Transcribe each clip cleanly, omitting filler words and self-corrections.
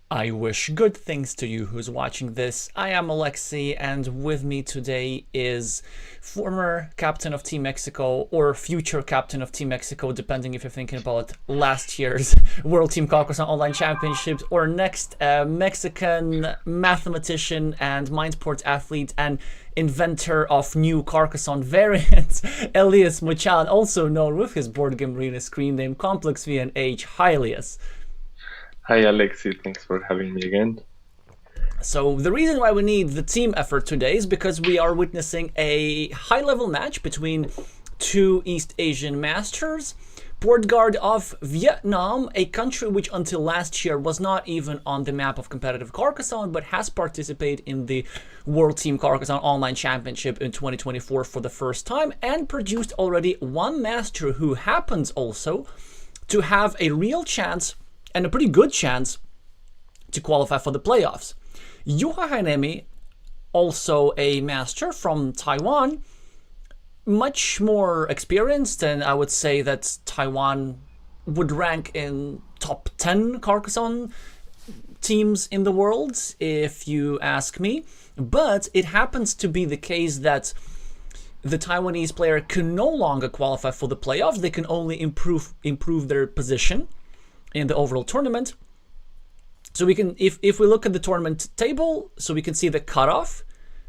I wish good things to you who's watching this. I am Alexey, and with me today is former captain of Team Mexico or future captain of Team Mexico, depending if you're thinking about last year's World Team Carcassonne Online Championships or next Mexican mathematician and mind sports athlete and inventor of new Carcassonne variants, Elias Muchan, also known with his board game arena screen name Complex VNH. Hi, Elias. Hi Alexei, thanks for having me again. So the reason why we need the team effort today is because we are witnessing a high-level match between two East Asian masters. Portgard of Vietnam, a country which until last year was not even on the map of competitive Carcassonne, but has participated in the World Team Carcassonne Online Championship in 2024 for the first time and produced already one master who happens also to have a real chance and a pretty good chance to qualify for the playoffs. Yuhaihanemi, also a master from Taiwan, much more experienced, and I would say that Taiwan would rank in top 10 Carcassonne teams in the world, if you ask me. But it happens to be the case that the Taiwanese player can no longer qualify for the playoffs. They can only improve their position in the overall tournament. So we can, if we look at the tournament table, so we can see the cutoff.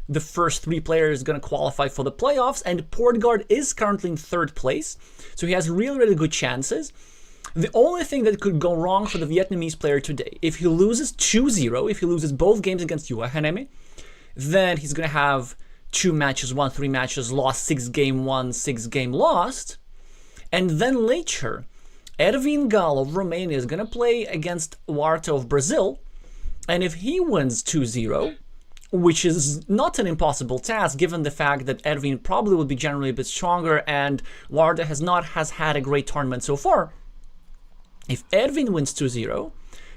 The first three players are going to qualify for the playoffs, and Portgard is currently in third place, so he has really good chances. The only thing that could go wrong for the Vietnamese player today, if he loses 2-0, if he loses both games against yuhaihanemi, then he's going to have 2 matches won, 3 matches lost, 6 game won, 6 game lost, and then later Ervin Gal of Romania is going to play against Warta of Brazil, and if he wins 2-0, which is not an impossible task given the fact that Ervin probably will be generally a bit stronger and Warta has had a great tournament so far. If Ervin wins 2-0,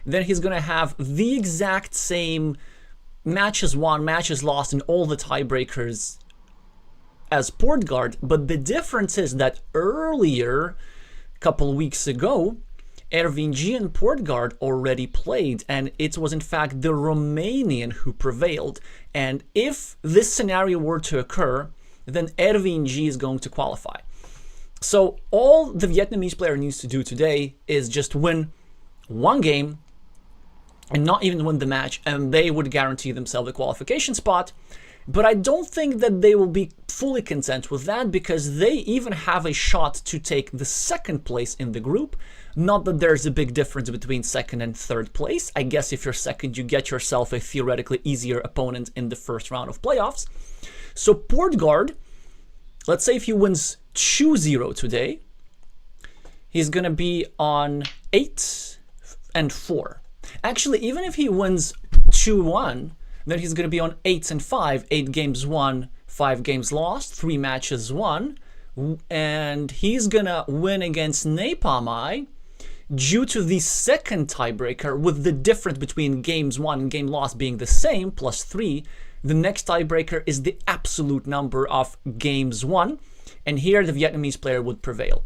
then he's going to have the exact same matches won, matches lost, and all the tiebreakers as Portgard, but the difference is that earlier, couple weeks ago, Ervin G and Portgard already played, and it was in fact the Romanian who prevailed. And if this scenario were to occur, then Ervin G is going to qualify. So all the Vietnamese player needs to do today is just win one game and not even win the match, and they would guarantee themselves a qualification spot. But I don't think that they will be fully content with that, because they even have a shot to take the second place in the group. Not that there's a big difference between second and third place. I guess if you're second, you get yourself a theoretically easier opponent in the first round of playoffs. So Portgard, let's say if he wins 2-0 today, he's going to be on 8 and 4. Actually, even if he wins 2-1, then he's going to be on 8 and 5, 8 games won, 5 games lost, 3 matches won, and he's going to win against Napalm due to the second tiebreaker, with the difference between games won and game lost being the same, +3. The next tiebreaker is the absolute number of games won, and here the Vietnamese player would prevail.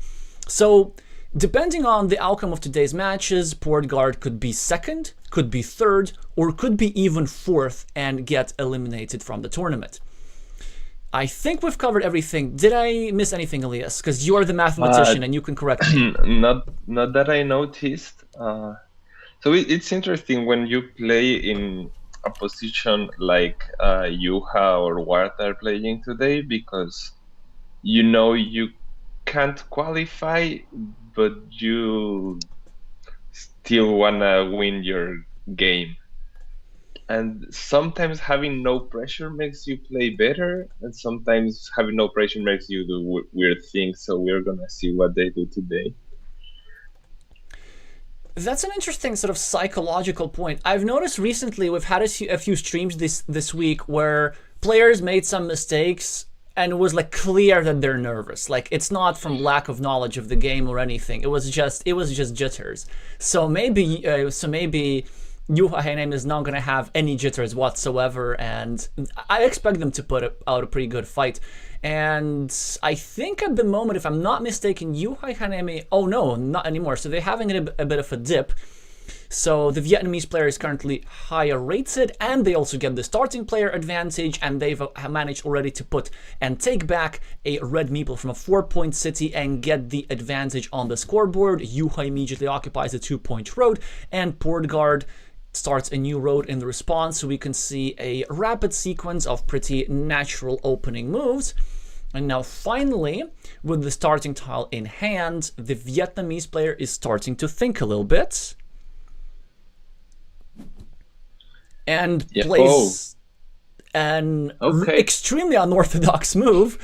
So depending on the outcome of today's matches, Portgard could be second, could be third, or could be even fourth and get eliminated from the tournament. I think we've covered everything. Did I miss anything, Elias? Because you are the mathematician and you can correct me. Not that I noticed. So it's interesting when you play in a position like Yuha or Warta are playing today, because you can't qualify, but you still wanna win your game. And sometimes having no pressure makes you play better, and sometimes having no pressure makes you do weird things. So we're gonna see what they do today. That's an interesting sort of psychological point. I've noticed recently we've had a few streams this week where players made some mistakes and it was like clear that they're nervous. Like, it's not from lack of knowledge of the game or anything. It was just jitters. So maybe yuhaihanemi is not going to have any jitters whatsoever, and I expect them to put out a pretty good fight. And I think at the moment, if I'm not mistaken, yuhaihanemi, oh no, not anymore. So they're having a bit of a dip. So the Vietnamese player is currently higher rated, and they also get the starting player advantage, and they've managed already to put and take back a red meeple from a 4-point city and get the advantage on the scoreboard. Yuhai immediately occupies the 2-point road, and portgard starts a new road in the response, so we can see a rapid sequence of pretty natural opening moves. And now finally, with the starting tile in hand, the Vietnamese player is starting to think a little bit. And plays an extremely unorthodox move,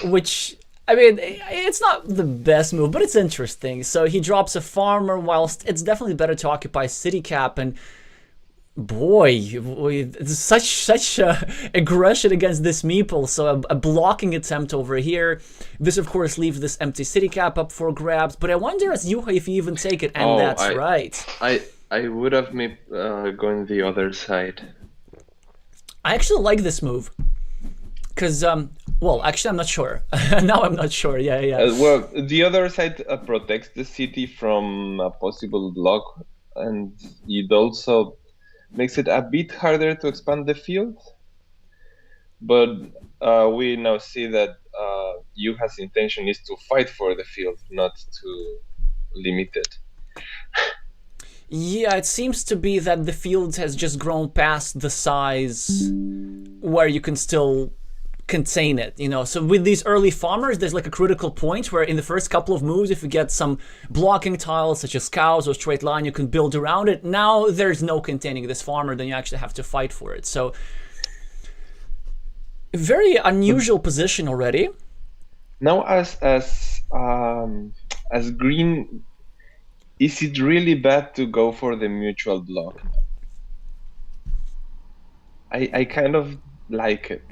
which, I mean, it's not the best move, but it's interesting. So he drops a farmer, whilst it's definitely better to occupy city cap, and boy, such aggression against this meeple. So a blocking attempt over here. This, of course, leaves this empty city cap up for grabs, but I wonder as Yuhai if you even take it, and that's right. I would have made going the other side. I actually like this move. Because, well, actually, I'm not sure. Now I'm not sure. Yeah. Well, the other side protects the city from a possible block, and it also makes it a bit harder to expand the field. But we now see that Yuha's intention is to fight for the field, not to limit it. Yeah, it seems to be that the field has just grown past the size where you can still contain it, you know. So with these early farmers, there's like a critical point where in the first couple of moves, if you get some blocking tiles such as cows or straight line, you can build around it. Now there's no containing this farmer, then you actually have to fight for it. So very unusual position already. Now as green, is it really bad to go for the mutual block? I kind of like it.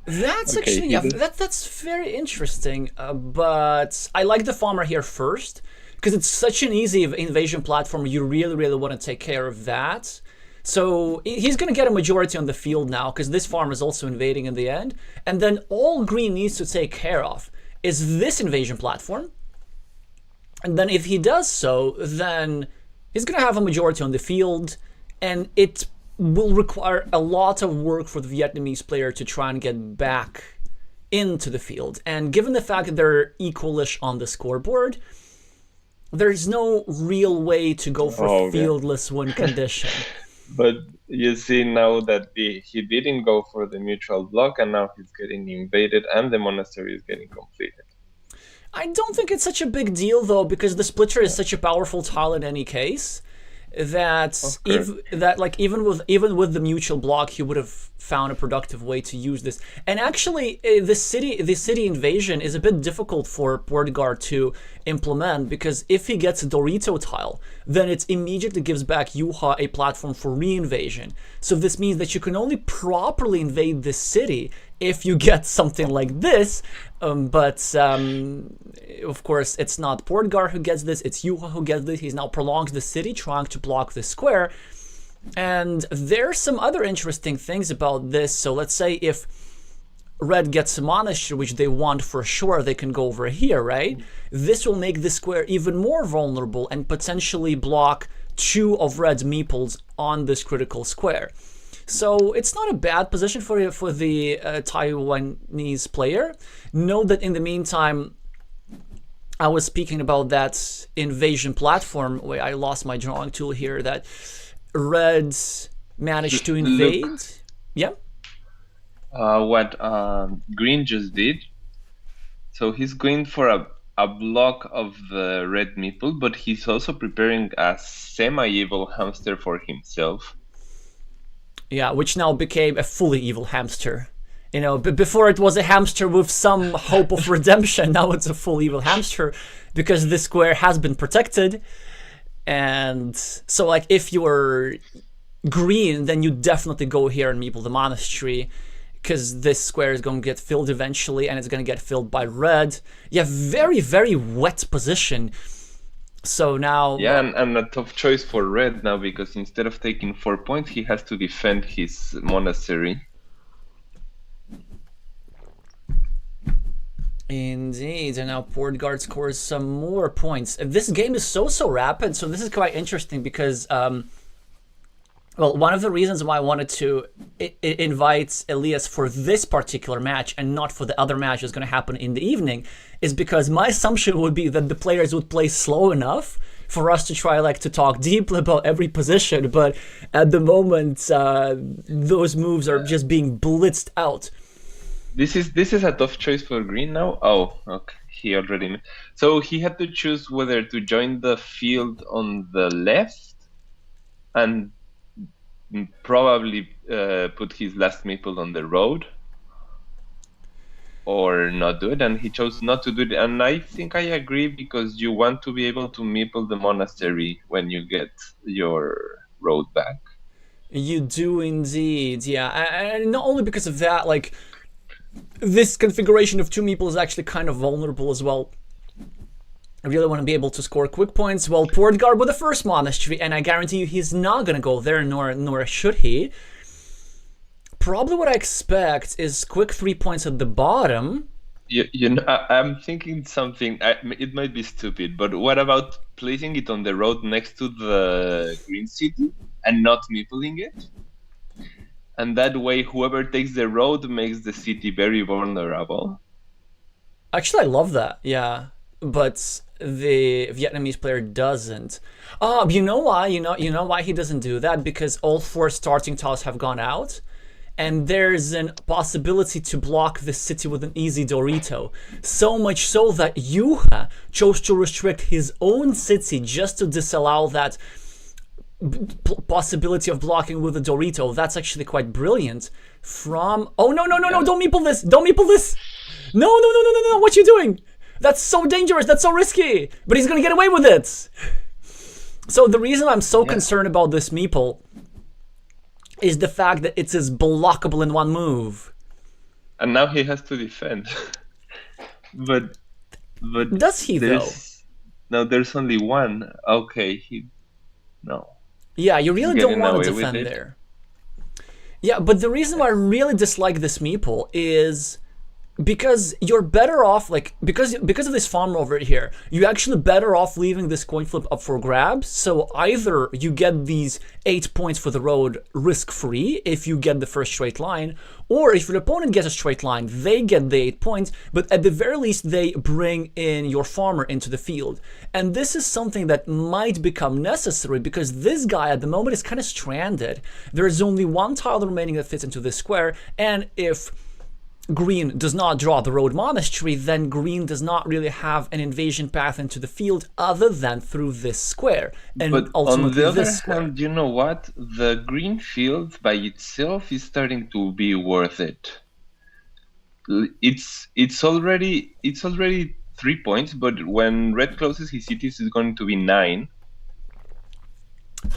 That's actually, yeah, that's very interesting. But I like the farmer here first, because it's such an easy invasion platform. You really want to take care of that. So he's going to get a majority on the field now, because this farm is also invading in the end. And then all green needs to take care of is this invasion platform. And then if he does so, then he's going to have a majority on the field, and it will require a lot of work for the Vietnamese player to try and get back into the field. And given the fact that they're equalish on the scoreboard, there's no real way to go for fieldless win condition. But you see now that he didn't go for the mutual block, and now he's getting invaded, and the monastery is getting completed. I don't think it's such a big deal, though, because the splitter is such a powerful tile in any case that even with the mutual block, he would have found a productive way to use this. And actually, the city invasion is a bit difficult for portgard to implement, because if he gets a Dorito tile, then it immediately gives back Yuha a platform for re-invasion. So this means that you can only properly invade this city if you get something like this, but of course it's not portgard who gets this, it's Yuha who gets this. He's now prolongs the city, trying to block this square. And there's some other interesting things about this. So let's say if red gets a monastery, which they want for sure, they can go over here, right? This will make the square even more vulnerable and potentially block 2 of red's meeples on this critical square. So it's not a bad position for the Taiwanese player. Note that in the meantime, I was speaking about that invasion platform where I lost my drawing tool here, that red managed to invade. Yeah. What green just did. So he's going for a block of the red meeple, but he's also preparing a semi-evil hamster for himself. Yeah, which now became a fully evil hamster. You know, before it was a hamster with some hope of redemption. Now it's a full evil hamster because this square has been protected. And so, like, if you're green, then you definitely go here and meeple the monastery, because this square is going to get filled eventually, and it's going to get filled by red. Yeah, very wet position. So now... Yeah, and a tough choice for red now, because instead of taking 4 points, he has to defend his monastery. Indeed, and now portgard scores some more points. This game is so rapid, so this is quite interesting because well, one of the reasons why I wanted to invite Elias for this particular match and not for the other match that's going to happen in the evening is because my assumption would be that the players would play slow enough for us to try like to talk deeply about every position, but at the moment those moves are just being blitzed out. This is a tough choice for Green now. Oh, okay. He already. So he had to choose whether to join the field on the left and probably put his last meeple on the road, or not do it, and he chose not to do it. And I think I agree because you want to be able to meeple the monastery when you get your road back. You do indeed, yeah, and not only because of that, like this configuration of two meeple is actually kind of vulnerable as well. I really want to be able to score quick points. Well, portgard with the first monastery, and I guarantee you he's not going to go there, nor should he. Probably what I expect is quick 3 points at the bottom. You know, I'm thinking something, it might be stupid, but what about placing it on the road next to the green city and not meepling it? And that way, whoever takes the road makes the city very vulnerable. Actually, I love that, yeah. But the Vietnamese player doesn't. You know why? You know why he doesn't do that? Because all 4 starting tiles have gone out, and there's a possibility to block the city with an easy Dorito. So much so that Yuha chose to restrict his own city just to disallow that possibility of blocking with a Dorito. That's actually quite brilliant. From oh no, don't meeple this! Don't meeple this! No, what you doing? That's so dangerous, that's so risky! But he's gonna get away with it! So the reason I'm so concerned about this meeple is the fact that it is blockable in one move. And now he has to defend. but does he though? No, there's only one. Okay, no. Yeah, you really don't want to defend there. Yeah, but the reason why I really dislike this meeple is because you're better off, like, because of this farm over here, you're actually better off leaving this coin flip up for grabs. So either you get these 8 points for the road risk-free if you get the first straight line, or if your opponent gets a straight line, they get the 8 points, but at the very least they bring in your farmer into the field. And this is something that might become necessary because this guy at the moment is kind of stranded. There is only one tile remaining that fits into this square, and if Green does not draw the road monastery, then Green does not really have an invasion path into the field other than through this square. And but ultimately on the this other hand, you know what? The green field by itself is starting to be worth it. It's already 3 points, but when red closes his cities is going to be 9.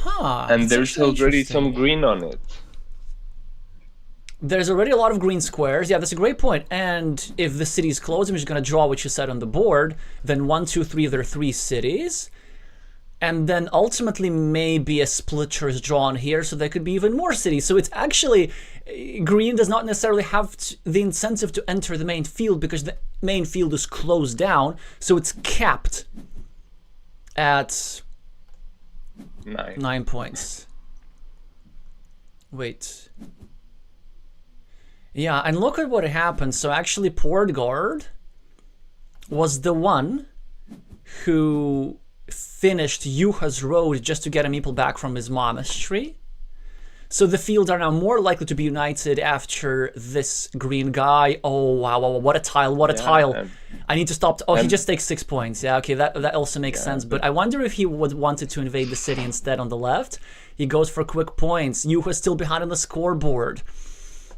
And there's already some green on it. There's already a lot of green squares. Yeah, that's a great point. And if the city is closed, I'm just going to draw what you said on the board. Then 1, 2, 3, there are 3 cities. And then ultimately maybe a splitter is drawn here, so there could be even more cities. So it's actually, green does not necessarily have the incentive to enter the main field because the main field is closed down. So it's capped at 9 points. Wait. Yeah, and look at what happened. So actually portgard was the one who finished Yuha's road just to get a meeple back from his monastery. So the fields are now more likely to be united after this green guy. Oh, wow, what a tile, what a tile. I need to stop. He just takes 6 points. Yeah, okay, that also makes sense. But I wonder if he would wanted to invade the city instead on the left. He goes for quick points. Yuha's still behind on the scoreboard.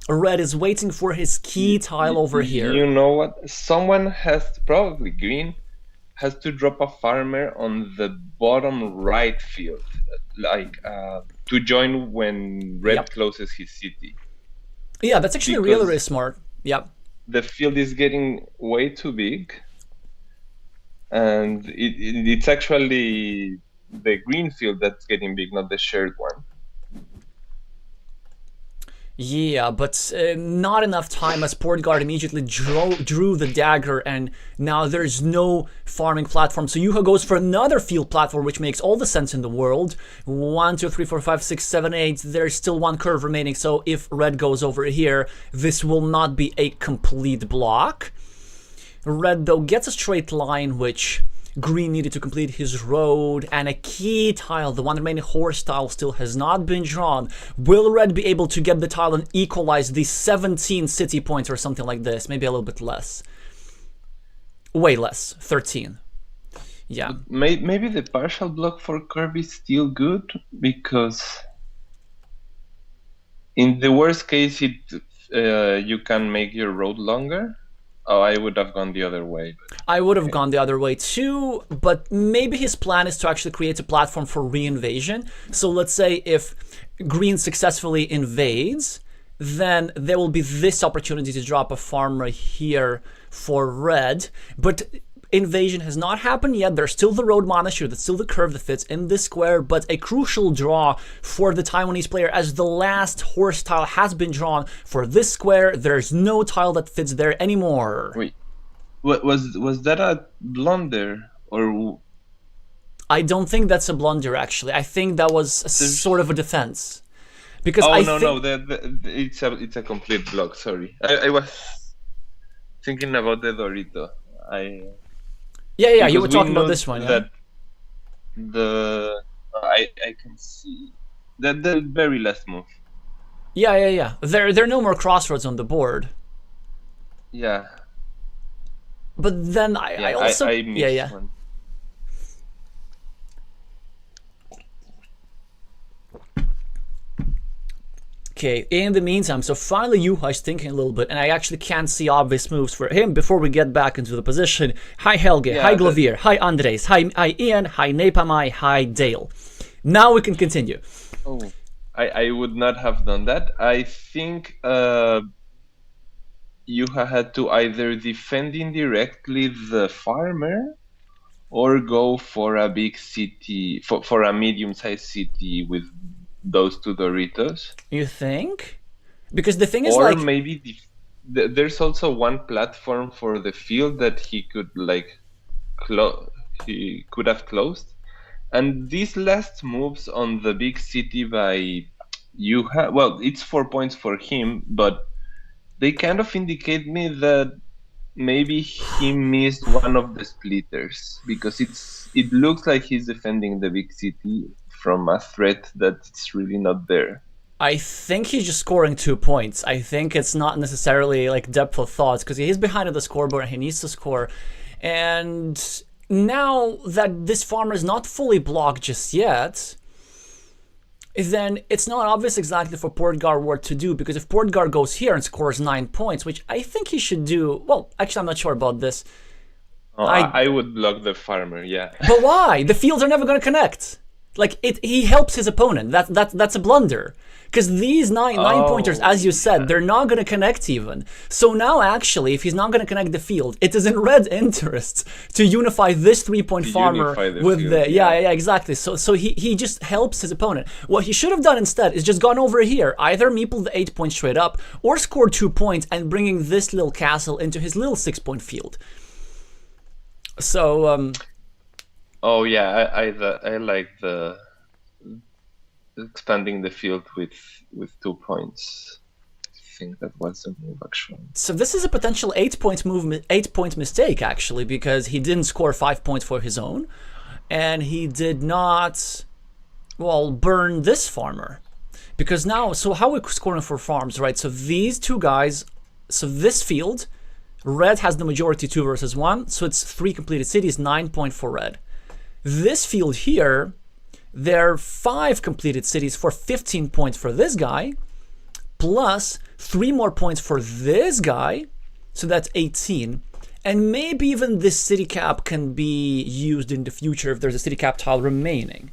Red is waiting for his key tile over here. You know what? Someone has, probably green, has to drop a farmer on the bottom right field, like to join when red closes his city. Yeah, that's actually really smart. Yep. The field is getting way too big, and it's actually the green field that's getting big, not the shared one. Yeah, but not enough time as portgard immediately drew the dagger, and now there's no farming platform. So Yuha goes for another field platform, which makes all the sense in the world. 1, 2, 3, 4, 5, 6, 7, 8. There's still one curve remaining, so if red goes over here, this will not be a complete block. Red, though, gets a straight line, which green needed to complete his road, and a key tile, the one remaining horse tile, still has not been drawn. Will red be able to get the tile and equalize the 17 city points or something like this? Maybe a little bit less. Way less. 13. Yeah. Maybe the partial block for curve is still good, because in the worst case, you can make your road longer. Oh, I would have gone the other way. I would have gone the other way too, but maybe his plan is to actually create a platform for re-invasion. So let's say if green successfully invades, then there will be this opportunity to drop a farmer here for red. But invasion has not happened yet. There's still the road monastery, that's still the curve that fits in this square, but a crucial draw for the Taiwanese player as the last horse tile has been drawn for this square. There's no tile that fits there anymore. Wait, was that a blunder, or? I don't think that's a blunder, actually. I think that was a sort of a defense. Because it's a complete block. Sorry, I was thinking about the Dorito. Yeah, you were talking about this one. Yeah? That I can see that the very last move. Yeah. There are no more crossroads on the board. Yeah. But then I also missed one. Okay, in the meantime, so finally Yuha is thinking a little bit, and I actually can't see obvious moves for him before we get back into the position. Hi Helge, hi Glovier, hi Andres, hi Ian, hi Nepamai, hi Dale. Now we can continue. Oh, I would not have done that. I think Yuha had to either defend indirectly the farmer or go for a big city, for a medium-sized city with those two Doritos. You think? Because the thing is, or maybe there's also one platform for the field that he could he could have closed. And these last moves on the big city by Yuha, well, it's 4 points for him, but they kind of indicate me that maybe he missed one of the splitters, because it looks like he's defending the big city from a threat that's really not there. I think he's just scoring 2 points. I think it's not necessarily like depth of thoughts, because he's behind on the scoreboard and he needs to score. And now that this farmer is not fully blocked just yet, then it's not obvious exactly for portgard what to do, because if portgard goes here and scores 9 points, which I think he should do, well, actually I'm not sure about this. Oh, I would block the farmer, yeah. But why? The fields are never going to connect. Like, he helps his opponent. That's a blunder. Because these nine pointers, as you said, they're not going to connect even. So now, actually, if he's not going to connect the field, it is in red's interests to unify this 3-point farmer with field, the... Yeah, exactly. So he just helps his opponent. What he should have done instead is just gone over here, either meeple the 8 points straight up, or score 2 points and bringing this little castle into his little 6-point field. So... Oh yeah, I like the expanding the field with 2 points. I think that was the move actually. So this is a potential 8-point mistake actually, because he didn't score 5 points for his own, and he did not, well, burn this farmer. Because now, so how are we scoring for farms, right? So these two guys, so this field, red has the majority 2 versus 1, so it's 3 completed cities, 9 points for red. This field here, there are 5 completed cities for 15 points for this guy, plus 3 more points for this guy, so that's 18. And maybe even this city cap can be used in the future if there's a city cap tile remaining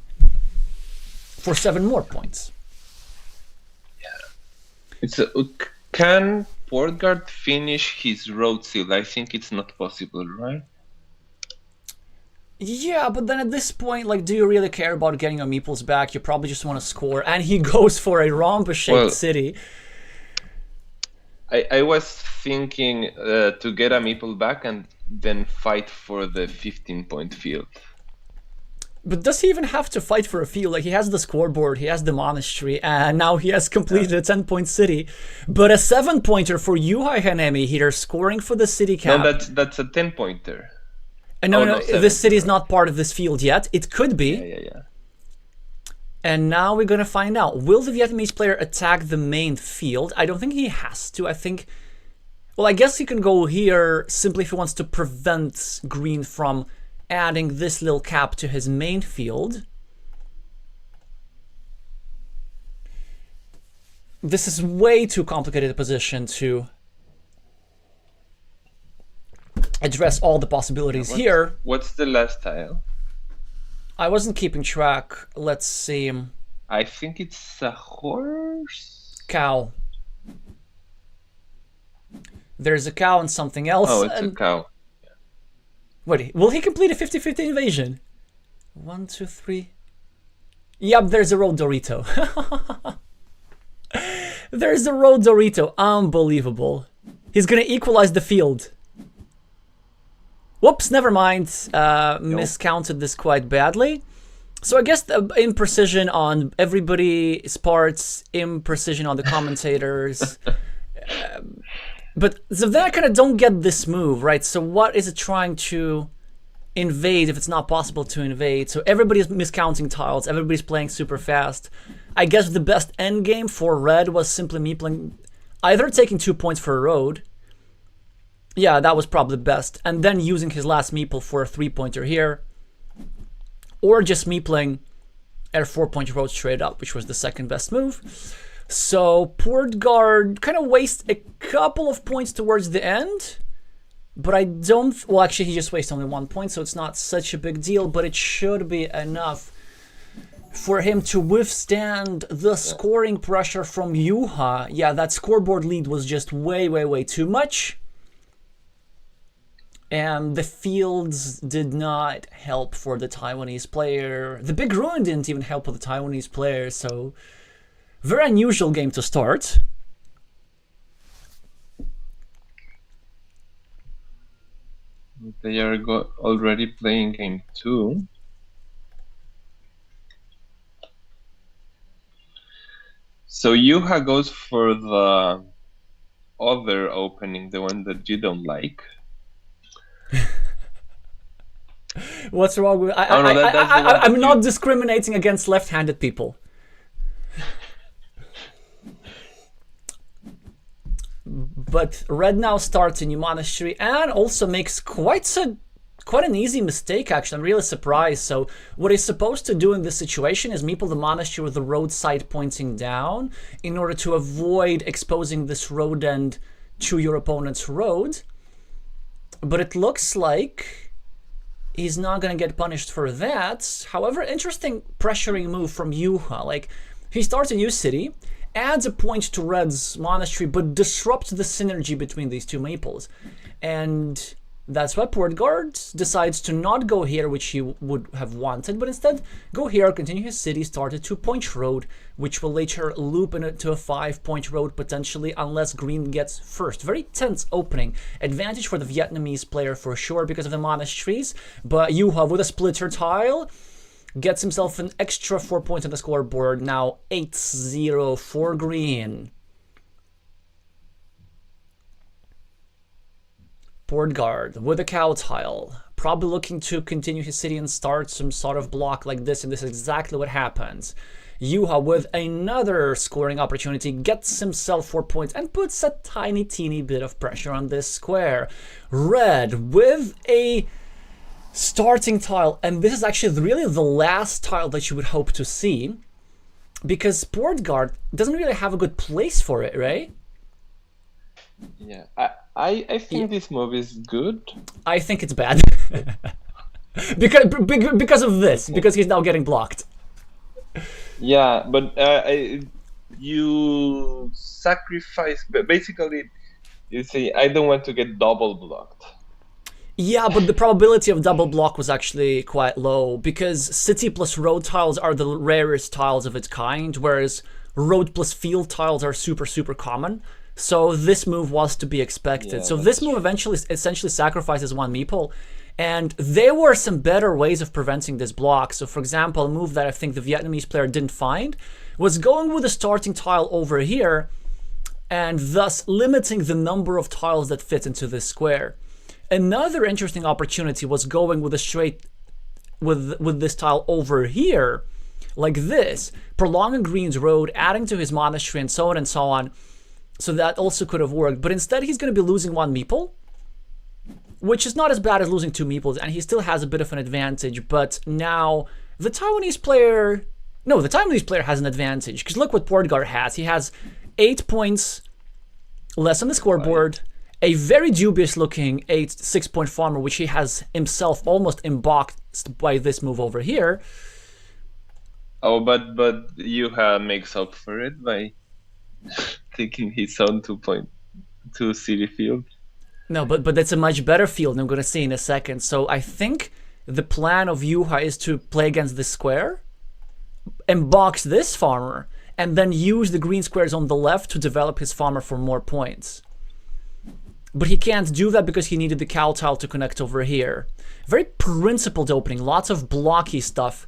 for 7 more points. Yeah. Can portgard finish his road seal? I think it's not possible, right? Yeah, but then at this point, like, do you really care about getting your meeples back? You probably just want to score, and he goes for a rhombus-shaped city. I was thinking to get a meeple back and then fight for the 15-point field. But does he even have to fight for a field? Like, he has the scoreboard, he has the monastery, and now he has completed a 10-point city. But a 7-pointer for yuhaihanemi here, scoring for the city cap. No, that's a 10-pointer. No, this city is not part of this field yet. It could be. Yeah. And now we're gonna find out. Will the Vietnamese player attack the main field? I don't think he has to. I think... Well, I guess he can go here simply if he wants to prevent green from adding this little cap to his main field. This is way too complicated a position to address all the possibilities here. What's the last tile? I wasn't keeping track. Let's see. I think it's a horse? Cow. There's a cow and something else. Oh, it's a cow. Wait, will he complete a 50-50 invasion? 1, 2, 3. Yep, there's a road Dorito. There's a road Dorito. Unbelievable. He's gonna equalize the field. Whoops, never mind. Miscounted this quite badly. So I guess the imprecision on everybody's parts, imprecision on the commentators. But so then I kind of don't get this move, right? So what is it trying to invade if it's not possible to invade? So everybody's miscounting tiles, everybody's playing super fast. I guess the best end game for red was simply meepling, either taking 2 points for a road. Yeah, that was probably the best. And then using his last meeple for a 3-pointer here. Or just meepling a 4-point road straight up, which was the second best move. So portgard kind of wastes a couple of points towards the end. But I don't... Well, actually, he just wastes only 1 point, so it's not such a big deal. But it should be enough for him to withstand the scoring pressure from Yuha. Yeah, that scoreboard lead was just way too much. And the fields did not help for the Taiwanese player. The big ruin didn't even help for the Taiwanese player, so... Very unusual game to start. They are already playing game 2. So Yuha goes for the other opening, the one that you don't like. What's wrong with... I'm not discriminating against left-handed people. But red now starts a new monastery and also makes quite an easy mistake, actually. I'm really surprised. So what he's supposed to do in this situation is meeple the monastery with the road side pointing down in order to avoid exposing this road end to your opponent's road. But it looks like he's not going to get punished for that. However, interesting pressuring move from Yuha. Like, he starts a new city, adds a point to red's monastery, but disrupts the synergy between these two maples. And that's why portgard decides to not go here, which he would have wanted, but instead go here, continue his city, start a 2-point road, which will later loop into a 5-point road potentially, unless green gets first. Very tense opening. Advantage for the Vietnamese player for sure because of the monasteries, but Yuha with a splitter tile gets himself an extra 4 points on the scoreboard. Now 8-0 for green. Portgard with a cow tile. Probably looking to continue his city and start some sort of block like this, and this is exactly what happens. Yuha with another scoring opportunity gets himself 4 points and puts a tiny teeny bit of pressure on this square. Red with a starting tile, and this is actually really the last tile that you would hope to see, because portgard doesn't really have a good place for it, right? Yeah, I think this move is good. I think it's bad. because of this, because he's now getting blocked. Yeah, but you sacrifice, basically you say, I don't want to get double blocked. Yeah, but the probability of double block was actually quite low, because city plus road tiles are the rarest tiles of its kind, whereas road plus field tiles are super common. So this move was to be expected. Yeah, So that's this move true. essentially sacrifices one meeple. And there were some better ways of preventing this block. So for example, a move that I think the Vietnamese player didn't find was going with a starting tile over here and thus limiting the number of tiles that fit into this square. Another interesting opportunity was going with a straight with this tile over here, like this, prolonging Green's road, adding to his monastery, and so on and so on. So that also could have worked. But instead, he's going to be losing one meeple, which is not as bad as losing two meeples, and he still has a bit of an advantage. But now the Taiwanese player, no, the Taiwanese player has an advantage, because look what portgard has. He has 8 points less on the scoreboard, a very dubious looking 6-point farmer, which he has himself almost emboxed by this move over here. Oh, but Yuha makes up for it by taking his own 2.2 city field. No, but that's a much better field, and I'm going to see in a second. So I think the plan of Yuha is to play against this square, embox this farmer, and then use the green squares on the left to develop his farmer for more points. But he can't do that because he needed the cow tile to connect over here. Very principled opening, lots of blocky stuff.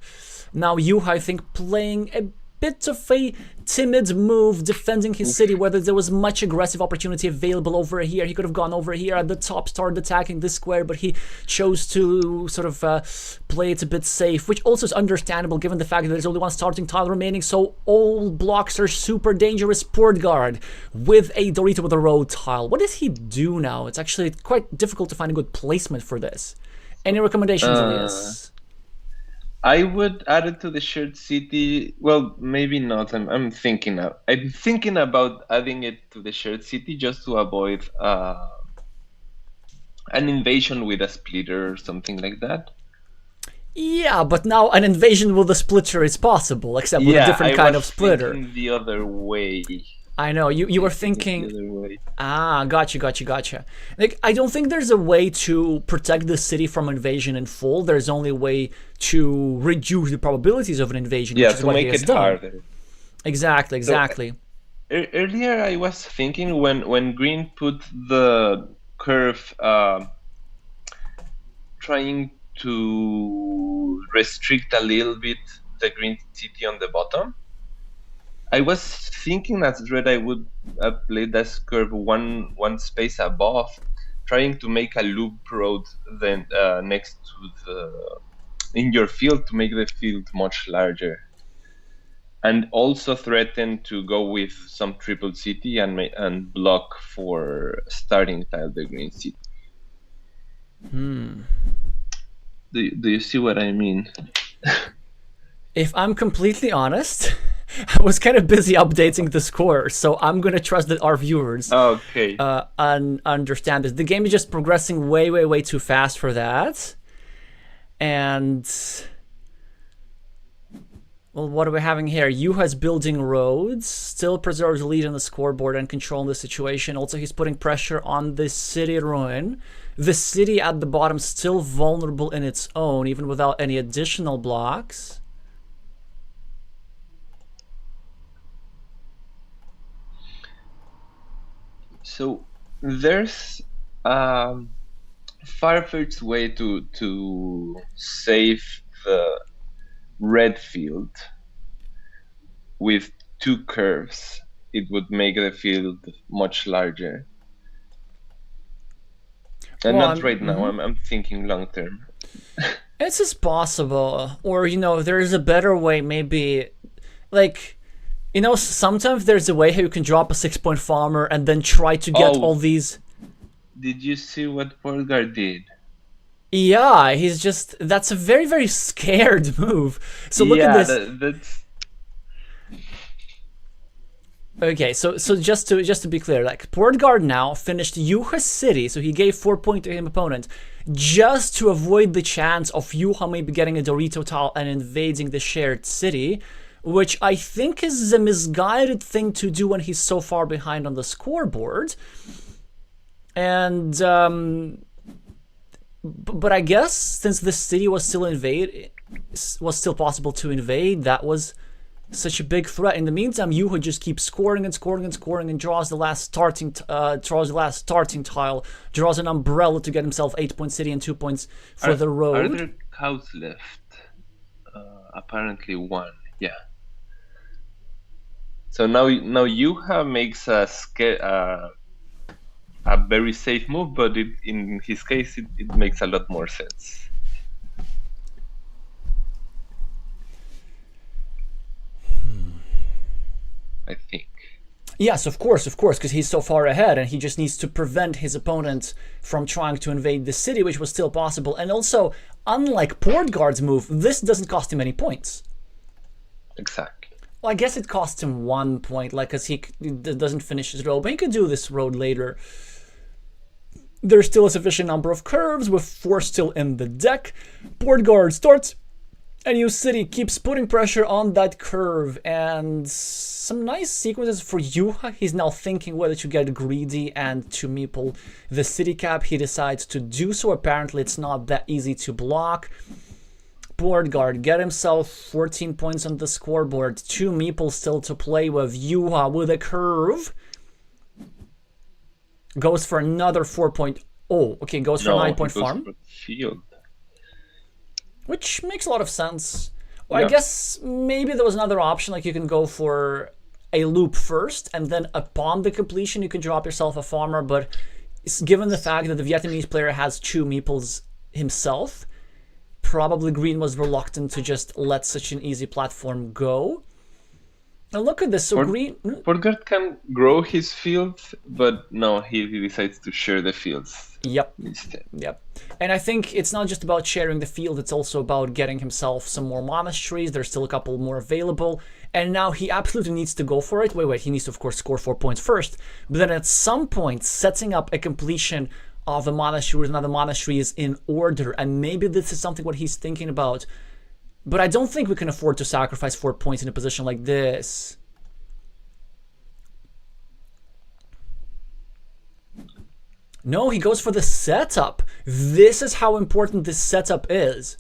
Now Yuha, I think, playing a bit of a timid move, defending his city, whether there was much aggressive opportunity available over here. He could have gone over here at the top, started attacking this square, but he chose to sort of play it a bit safe, which also is understandable given the fact that there's only one starting tile remaining, so all blocks are super dangerous. portgard with a Dorito with a road tile. What does he do now? It's actually quite difficult to find a good placement for this. Any recommendations, Elias? I would add it to the shared city. Well, maybe not. I'm thinking about adding it to the shared city just to avoid an invasion with a splitter or something like that. Yeah, but now an invasion with a splitter is possible, except with a different kind of splitter. I was thinking the other way. I know, you were thinking... Gotcha. Like, I don't think there's a way to protect the city from invasion in full. There's only a way to reduce the probabilities of an invasion, which is what he has done. Harder. Exactly. So, earlier I was thinking when Green put the curve trying to restrict a little bit the green city on the bottom, I was thinking as red I would play this curve one space above, trying to make a loop road then next to in your field to make the field much larger, and also threaten to go with some triple city and block for starting tile the green city. Do you see what I mean? If I'm completely honest, I was kind of busy updating the score, so I'm gonna trust that our viewers understand this. The game is just progressing way too fast for that. And well, what are we having here? Yuha's building roads, still preserves the lead on the scoreboard and controlling the situation. Also, he's putting pressure on this city ruin. The city at the bottom still vulnerable in its own, even without any additional blocks. So there's a far-fetched way to save the red field with two curves. It would make the field much larger. And not right now. I'm thinking long term. It's just possible, or there is a better way. Maybe, like, sometimes there's a way how you can drop a 6-point farmer and then try to get all these. Did you see what portgard did? Yeah, that's a very scared move. So look at this. That's... Okay, so just to be clear, like, portgard now finished Yuha City, so he gave 4 points to his opponent, just to avoid the chance of Yuha maybe getting a Dorito tile and invading the shared city, which I think is a misguided thing to do when he's so far behind on the scoreboard. And but I guess since this city was still possible to invade, that was such a big threat. In the meantime, Yuha just keeps scoring and scoring and scoring and draws the last starting tile, draws an umbrella to get himself 8-point city and 2 points for the road. Are there cows left? Apparently one. Yeah. So now Yuha makes a very safe move, but in his case it makes a lot more sense. I think. Yes, of course, because he's so far ahead and he just needs to prevent his opponent from trying to invade the city, which was still possible. And also, unlike portgard's move, this doesn't cost him any points. Exactly. Well, I guess it costs him 1 point, like, because he doesn't finish his road, but he could do this road later. There's still a sufficient number of curves, with 4 still in the deck. Portgard starts, and your city keeps putting pressure on that curve, and some nice sequences for Yuha. He's now thinking whether to get greedy and to meeple the city cap. He decides to do so. Apparently, it's not that easy to block. Portgard get himself 14 points on the scoreboard. 2 meeples still to play with. Yuha with a curve. Goes for another 4 point. Oh, okay, goes for 9-point farm. Field. Which makes a lot of sense. Well, Yeah. I guess maybe there was another option, like you can go for a loop first, and then upon the completion you can drop yourself a farmer, but given the fact that the Vietnamese player has 2 meeples himself, probably Green was reluctant to just let such an easy platform go. Now look at this, so Green... Portgard can grow his field, but no, he decides to share the fields. Yep. Instead. Yep. And I think it's not just about sharing the field, it's also about getting himself some more monasteries. There's still a couple more available. And now he absolutely needs to go for it. Wait, he needs to, of course, score 4 points first. But then at some point, setting up a completion of a monastery with another monastery is in order. And maybe this is something what he's thinking about. But I don't think we can afford to sacrifice 4 points in a position like this. No, he goes for the setup. This is how important this setup is.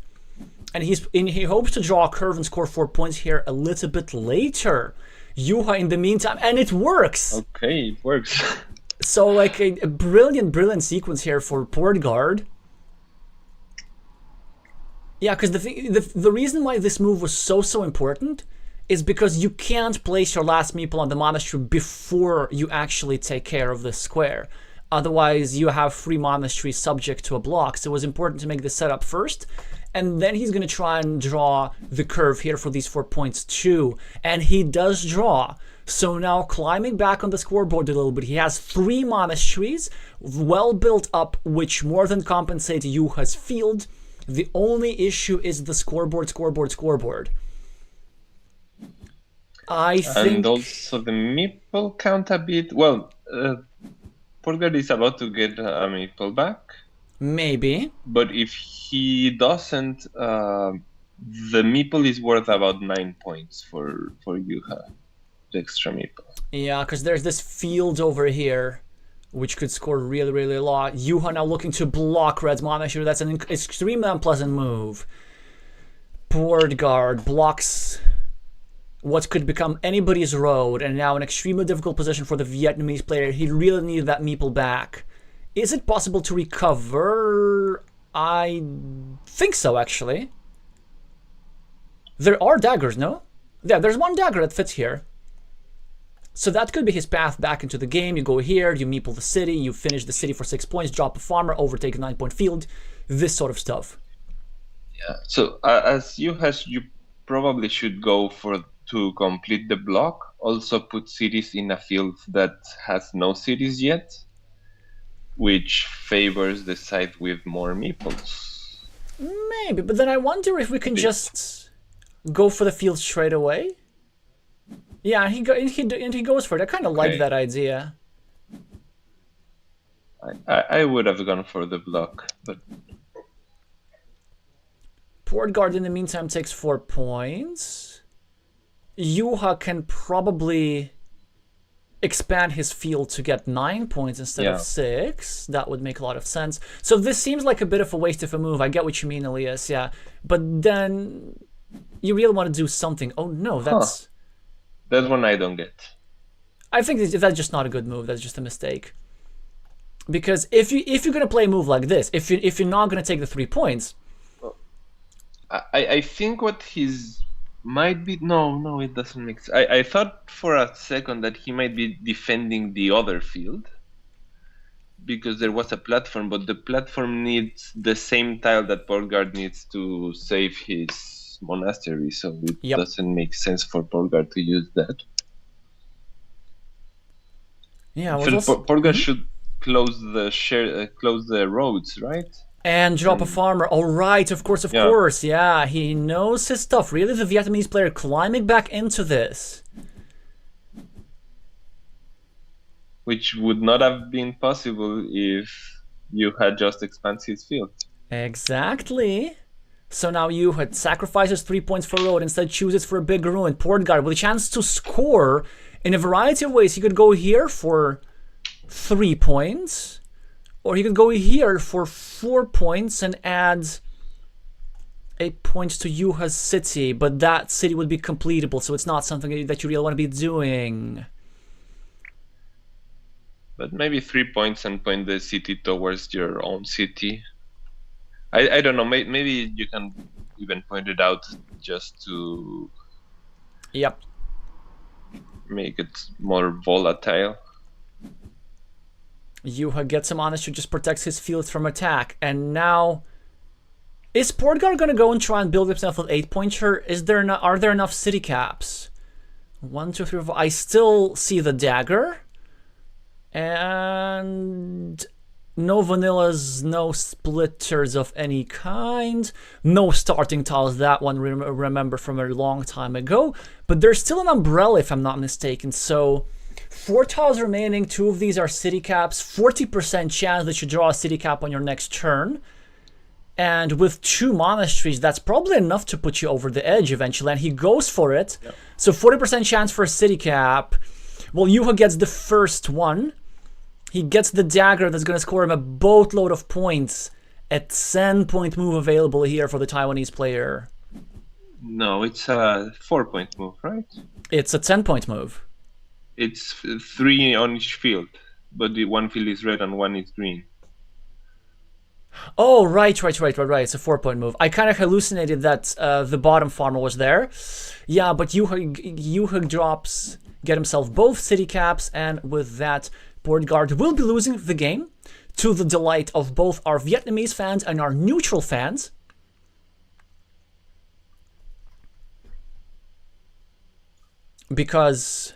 And he hopes to draw a curve and score 4 points here a little bit later. Yuha in the meantime, and it works! Okay, it works. So like a brilliant sequence here for portgard. Yeah, because the reason why this move was so important is because you can't place your last meeple on the monastery before you actually take care of this square. Otherwise, you have 3 monasteries subject to a block. So it was important to make the setup first. And then he's going to try and draw the curve here for these 4 points too. And he does draw. So now climbing back on the scoreboard a little bit, he has 3 monasteries, well built up, which more than compensate Yuha's field. The only issue is the scoreboard. I think... And also the meeple count a bit. Well, Portgard is about to get a meeple back. Maybe. But if he doesn't, the meeple is worth about 9 points for Yuha, the extra meeple. Yeah, because there's this field over here, which could score really a lot. Yuha now looking to block Red's monastery. That's an extremely unpleasant move. Portgard blocks what could become anybody's road, and now an extremely difficult position for the Vietnamese player. He really needed that meeple back. Is it possible to recover? I think so, actually. There are daggers, no? Yeah, there's 1 dagger that fits here. So that could be his path back into the game. You go here, you meeple the city, you finish the city for 6 points, drop a farmer, overtake a 9-point field, this sort of stuff. Yeah, so as you probably should go to complete the block. Also put cities in a field that has no cities yet, which favors the side with more meeples. Maybe, but then I wonder if we can just go for the field straight away. Yeah, he goes for it. I kind of like that idea. I would have gone for the block, but... Portgard in the meantime takes 4 points. Yuha can probably expand his field to get 9 points instead of 6. That would make a lot of sense. So this seems like a bit of a waste of a move. I get what you mean, Elias, yeah. But then you really want to do something. Oh no, that's... That one I don't get. I think that's just not a good move. That's just a mistake. Because if you're gonna play a move like this, if you're not gonna take the 3 points, I think what he's might be no, it doesn't make sense. I thought for a second that he might be defending the other field because there was a platform, but the platform needs the same tile that portgard needs to save his monastery, so it doesn't make sense for portgard to use that. Yeah, portgard should close the roads, right? And drop a farmer. All right, of course. Yeah, he knows his stuff. Really, the Vietnamese player climbing back into this. Which would not have been possible if you had just expanded his field. Exactly. So now you had sacrifices 3 points for road, instead chooses for a big ruin. portgard with a chance to score in a variety of ways. He could go here for 3 points, or he could go here for 4 points and add 8 points to Yuha's city, but that city would be completable, so it's not something that you really want to be doing. But maybe 3 points and point the city towards your own city. I don't know, maybe you can even point it out just to make it more volatile. Yuha gets him honest, who just protects his fields from attack. And now, is portgard gonna go and try and build himself an 8-pointer? Are there enough city caps? 1, 2, 3, 4. I still see the dagger. And no vanillas, no splitters of any kind, no starting tiles. That one remember from a long time ago. But there's still an umbrella, if I'm not mistaken. So 4 tiles remaining. 2 of these are city caps. 40% chance that you draw a city cap on your next turn. And with 2 monasteries, that's probably enough to put you over the edge eventually. And he goes for it. Yep. So 40% chance for a city cap. Well, Yuha gets the first one. He gets the dagger that's going to score him a boatload of points. A 10-point move available here for the Taiwanese player. No, it's a 4-point move, right? It's a 10-point move. It's 3 on each field, but the one field is red and one is green. Oh, right. It's a 4-point move. I kind of hallucinated that the bottom farmer was there. Yeah, but Yuha drops, get himself both city caps, and with that, portgard will be losing the game, to the delight of both our Vietnamese fans and our neutral fans. Because...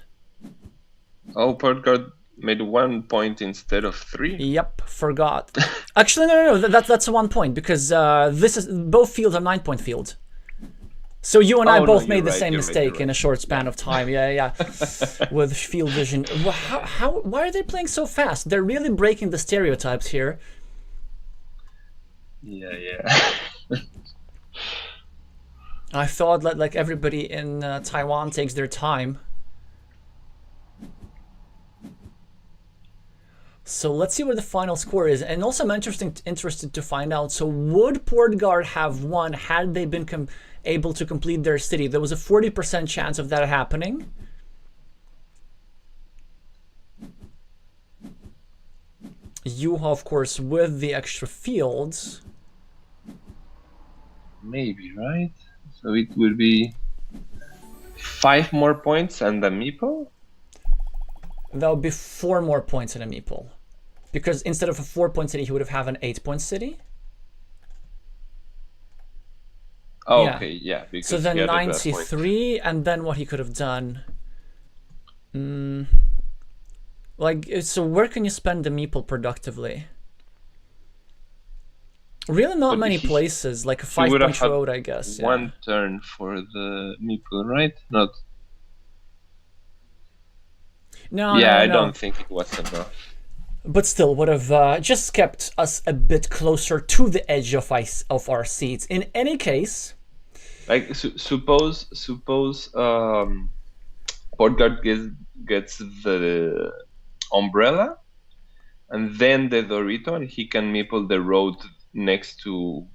Oh, portgard made 1 point instead of 3? Yep, forgot. Actually, no, that's a 1 point, because both fields are 9-point fields. So you and I both made the same mistake in a short span of time. Yeah. With field vision. Why are they playing so fast? They're really breaking the stereotypes here. Yeah. I thought that like everybody in Taiwan takes their time. So let's see what the final score is. And also I'm interested to find out, so would portgard have won had they been able to complete their city? There was a 40% chance of that happening. Yuha, of course, with the extra fields. Maybe, right? So it would be 5 more points and a meeple? That would be 4 more points in a meeple. Because instead of a 4-point city, he would have an 8-point city. Oh, yeah. Okay, yeah. So then 93, and then what he could have done. So where can you spend the meeple productively? Really not many places, like a 5-point road, I guess. 1 turn for the meeple, right? Not. No. I don't think it was enough. But still, would have just kept us a bit closer to the edge of our seats. In any case, like suppose portgard gets the umbrella, and then the Dorito, and he can meeple the road next to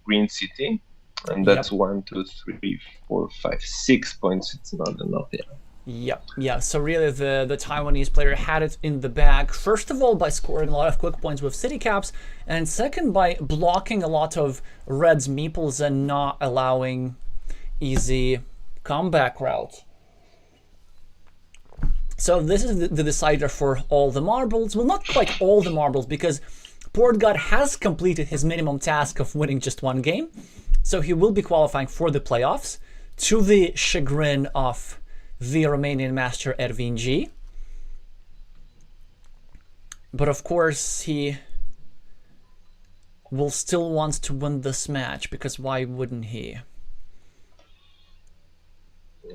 Green City, And that's 1, 2, 3, 4, 5, 6 points. It's not enough. Yeah. So really, the Taiwanese player had it in the bag. First of all, by scoring a lot of quick points with city caps, and second by blocking a lot of Red's meeples and not allowing easy comeback route. So this is the decider for all the marbles. Well, not quite all the marbles, because portgard has completed his minimum task of winning just one game. So he will be qualifying for the playoffs, to the chagrin of the Romanian master Ervin G. But of course, he will still want to win this match, because why wouldn't he?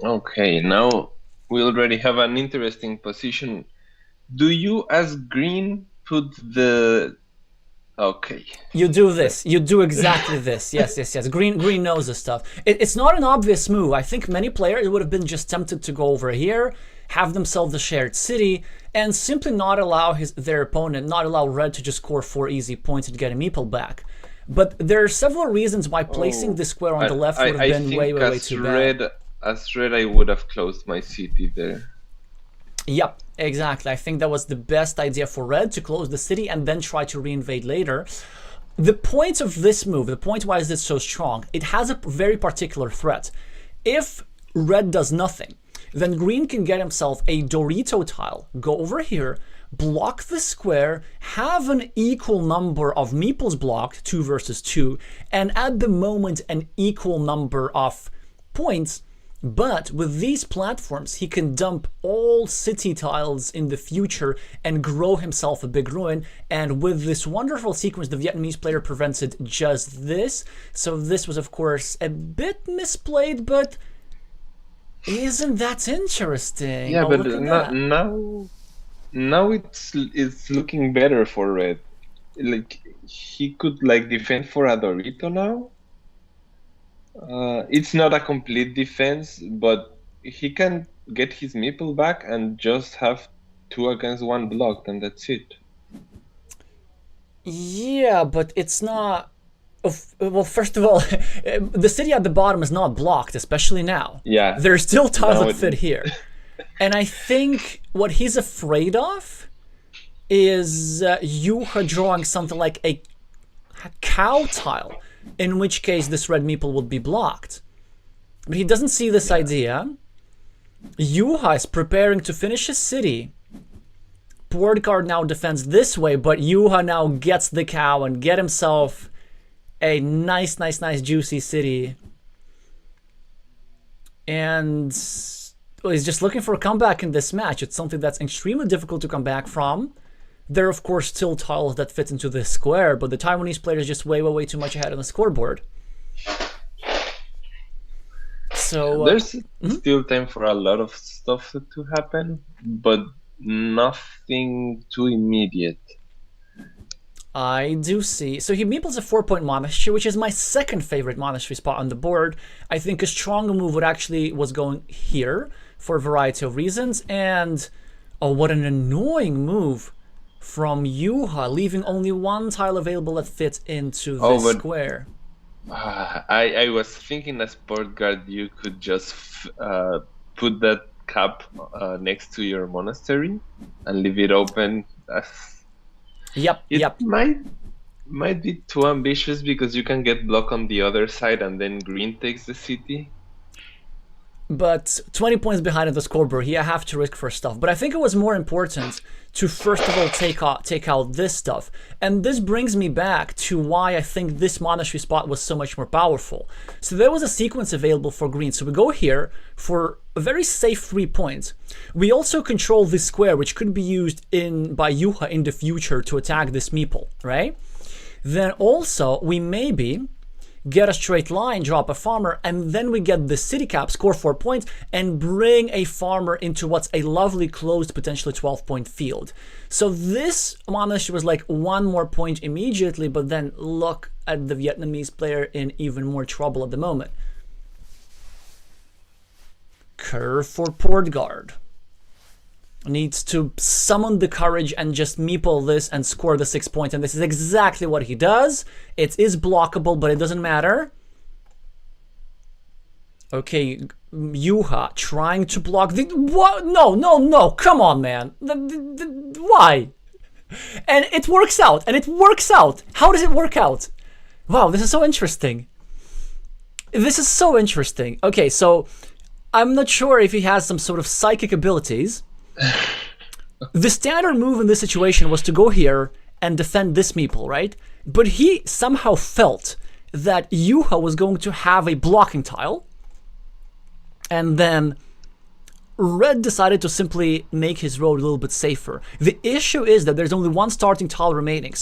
Okay, now we already have an interesting position. Do you, as green, put the... Okay. You do this. You do exactly this. Yes. Green knows this stuff. It's not an obvious move. I think many players would have been just tempted to go over here, have themselves the shared city, and simply not allow their opponent, not allow Red to just score 4 easy points and get a meeple back. But there are several reasons why placing the square on the left would have been way too bad. As red, I would have closed my city there. Yep, exactly. I think that was the best idea for Red, to close the city and then try to reinvade later. The point of this move, the point why is it so strong, it has a very particular threat. If Red does nothing, then Green can get himself a Dorito tile, go over here, block the square, have an equal number of meeples blocked, 2 versus 2, and at the moment an equal number of points. But with these platforms, he can dump all city tiles in the future and grow himself a big ruin. And with this wonderful sequence, the Vietnamese player prevented just this. So this was, of course, a bit misplayed, but isn't that interesting? Yeah, but now it's looking better for Red. Like, he could defend for a Dorito now. It's not a complete defense, but he can get his meeple back and just have 2 against 1 blocked, and that's it. Yeah, but it's not... Well, first of all, the city at the bottom is not blocked, especially now. Yeah. There's still tiles that fit here. And I think what he's afraid of is Yuha drawing something like a cow tile, in which case this red meeple would be blocked. But he doesn't see this idea. Yuha is preparing to finish his city. portgard now defends this way, but Yuha now gets the cow and get himself a nice juicy city. And well, he's just looking for a comeback in this match. It's something that's extremely difficult to come back from. There are, of course, still tiles that fit into this square, but the Taiwanese player is just way too much ahead on the scoreboard. So there's still time for a lot of stuff to happen, but nothing too immediate. I do see. So he meeples a 4-point monastery, which is my second favorite monastery spot on the board. I think a stronger move was going here for a variety of reasons. And oh, what an annoying move from Yuha, leaving only one tile available that fits into this square. I was thinking as portgard you could just put that cap next to your monastery and leave it open. Yep. Might be too ambitious because you can get blocked on the other side and then green takes the city. But 20 points behind at the scoreboard, here I have to risk for stuff. But I think it was more important to first of all take out this stuff. And this brings me back to why I think this monastery spot was so much more powerful. So there was a sequence available for green. So we go here for a very safe 3 points. We also control this square, which could be used by Yuha in the future to attack this meeple, right? Then also we maybe get a straight line, drop a farmer, and then we get the city cap, score 4 points, and bring a farmer into what's a lovely closed, potentially 12-point field. So this monastery was like 1 more point immediately, but then look at the Vietnamese player in even more trouble at the moment. Curve for portgard. Needs to summon the courage and just meeple this and score the 6 points. And this is exactly what he does. It is blockable, but it doesn't matter. Okay, Yuha trying to block the... What? No, no, no, come on, man. Why? And it works out, and it works out. How does it work out? Wow, this is so interesting. This is so interesting. Okay, so I'm not sure if he has some sort of psychic abilities. The standard move in this situation was to go here and defend this meeple, right? But he somehow felt that Yuha was going to have a blocking tile. And then Red decided to simply make his road a little bit safer. The issue is that there's only one starting tile remaining,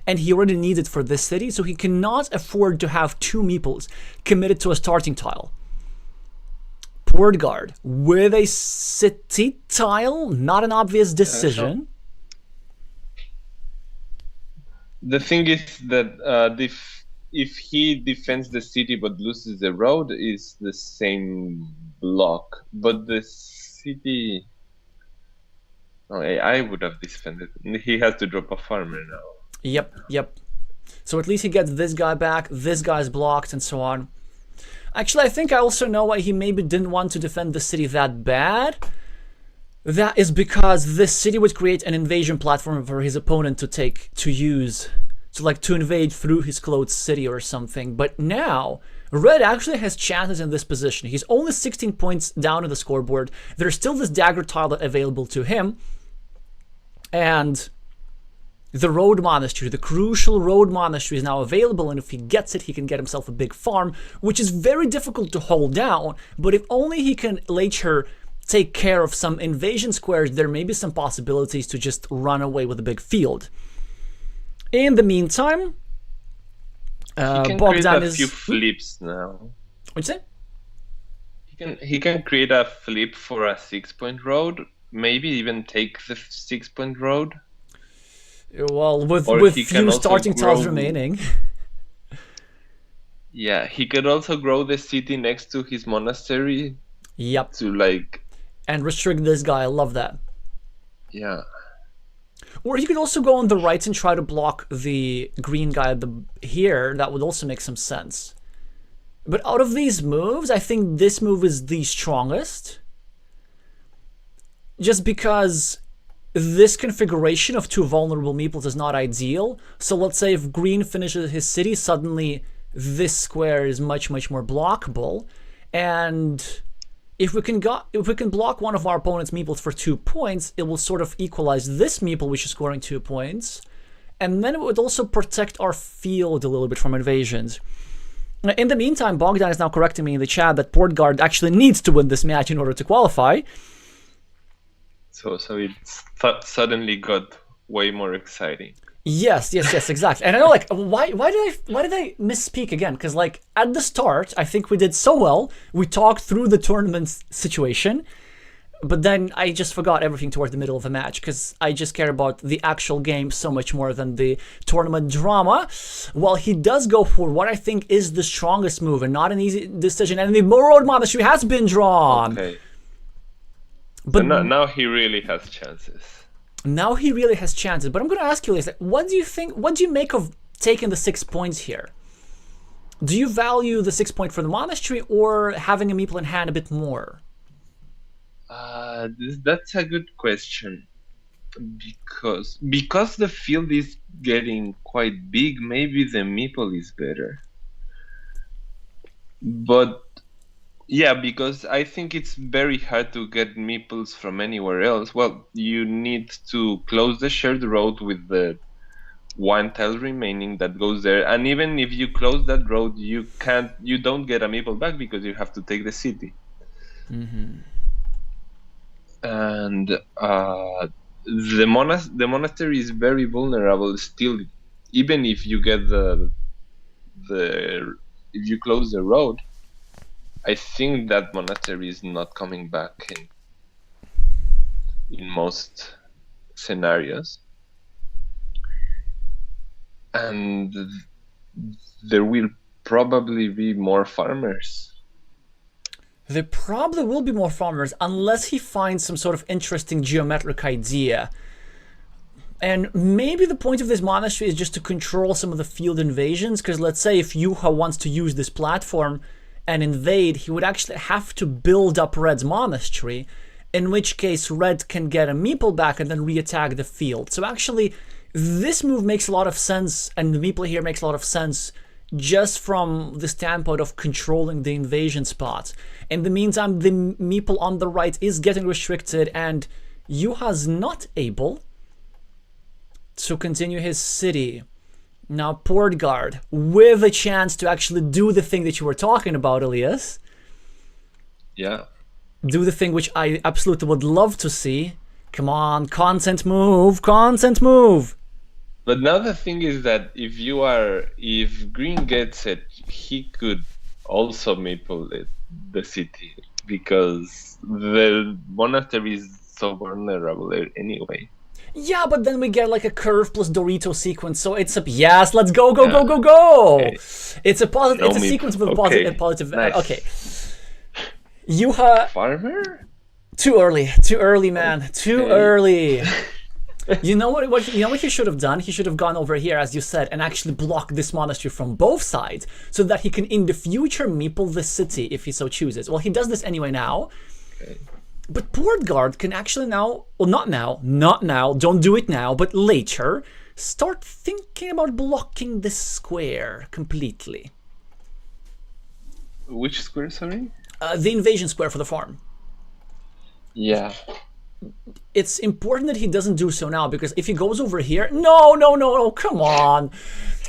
and he already needs it for this city, so he cannot afford to have two meeples committed to a starting tile. Portgard with a city tile, not an obvious decision. The thing is that if he defends the city but loses the road, is the same block. But the city... Oh, I would have defended. He has to drop a farmer now. Yep. So at least he gets this guy back, this guy's blocked, and so on. Actually, I think I also know why he maybe didn't want to defend the city that bad. That is because this city would create an invasion platform for his opponent to use. So like to invade through his closed city or something. But now, Red actually has chances in this position. He's only 16 points down on the scoreboard. There's still this dagger tile available to him. And the road monastery, the crucial road monastery, is now available, and if he gets it, he can get himself a big farm, which is very difficult to hold down. But if only he can later take care of some invasion squares, there may be some possibilities to just run away with a big field. In the meantime, he can create a few flips now. What'd you say? He can create a flip for a 6-point road, maybe even take the 6-point road. Well, with few starting tiles remaining. Yeah, he could also grow the city next to his monastery. Yep. And restrict this guy. I love that. Yeah. Or he could also go on the right and try to block the green guy here. That would also make some sense. But out of these moves, I think this move is the strongest. Just because this configuration of two vulnerable meeples is not ideal. So let's say if green finishes his city, suddenly this square is much, much more blockable. And if we can block one of our opponent's meeples for 2 points, it will sort of equalize this meeple, which is scoring 2 points. And then it would also protect our field a little bit from invasions. In the meantime, Bogdan is now correcting me in the chat that portgard actually needs to win this match in order to qualify. So it suddenly got way more exciting. Yes, exactly. And I know, like, why did I misspeak again? Because, like, at the start, I think we did so well. We talked through the tournament situation, but then I just forgot everything towards the middle of the match because I just care about the actual game so much more than the tournament drama. While he does go for what I think is the strongest move and not an easy decision, and the road monastery has been drawn. Okay. But so now he really has chances. Now he really has chances. But I'm going to ask you, Alexey, what do you think? What do you make of taking the 6 points here? Do you value the 6 point for the monastery or having a meeple in hand a bit more? That's a good question. Because the field is getting quite big, maybe the meeple is better. But yeah, because I think it's very hard to get meeples from anywhere else. Well, you need to close the shared road with the one tile remaining that goes there, and even if you close that road, you don't get a meeple back because you have to take the city. Mm-hmm. And the monastery is very vulnerable still, even if you get if you close the road. I think that monastery is not coming back in most scenarios. And there will probably be more farmers. There probably will be more farmers unless he finds some sort of interesting geometric idea. And maybe the point of this monastery is just to control some of the field invasions, because let's say if Yuha wants to use this platform and invade, he would actually have to build up Red's monastery, in which case Red can get a meeple back and then re-attack the field. So actually, this move makes a lot of sense, and the meeple here makes a lot of sense just from the standpoint of controlling the invasion spot. In the meantime, the meeple on the right is getting restricted, and Yuha's not able to continue his city. Now portgard, with a chance to actually do the thing that you were talking about, Elias. Yeah. Do the thing which I absolutely would love to see. Come on, content move, content move. But now the thing is that if Green gets it, he could also meeple the city, because the monastery is so vulnerable anyway. Yeah, but then we get like a curve plus Dorito sequence, so it's a yes. Let's go, go, go, go, go. Okay. It's a positive. No, it's a sequence with a positive. Nice. Okay. Yuha. Farmer. Too early, man. Okay. Too early. You know what? You know what he should have done? He should have gone over here, as you said, and actually blocked this monastery from both sides, so that he can, in the future, meeple the city if he so chooses. Well, he does this anyway now. Okay. But portgard can actually now, well, not now, don't do it now, but later, start thinking about blocking this square completely. Which square, sorry? The invasion square for the farm. Yeah. It's important that he doesn't do so now, because if he goes over here, no, come on.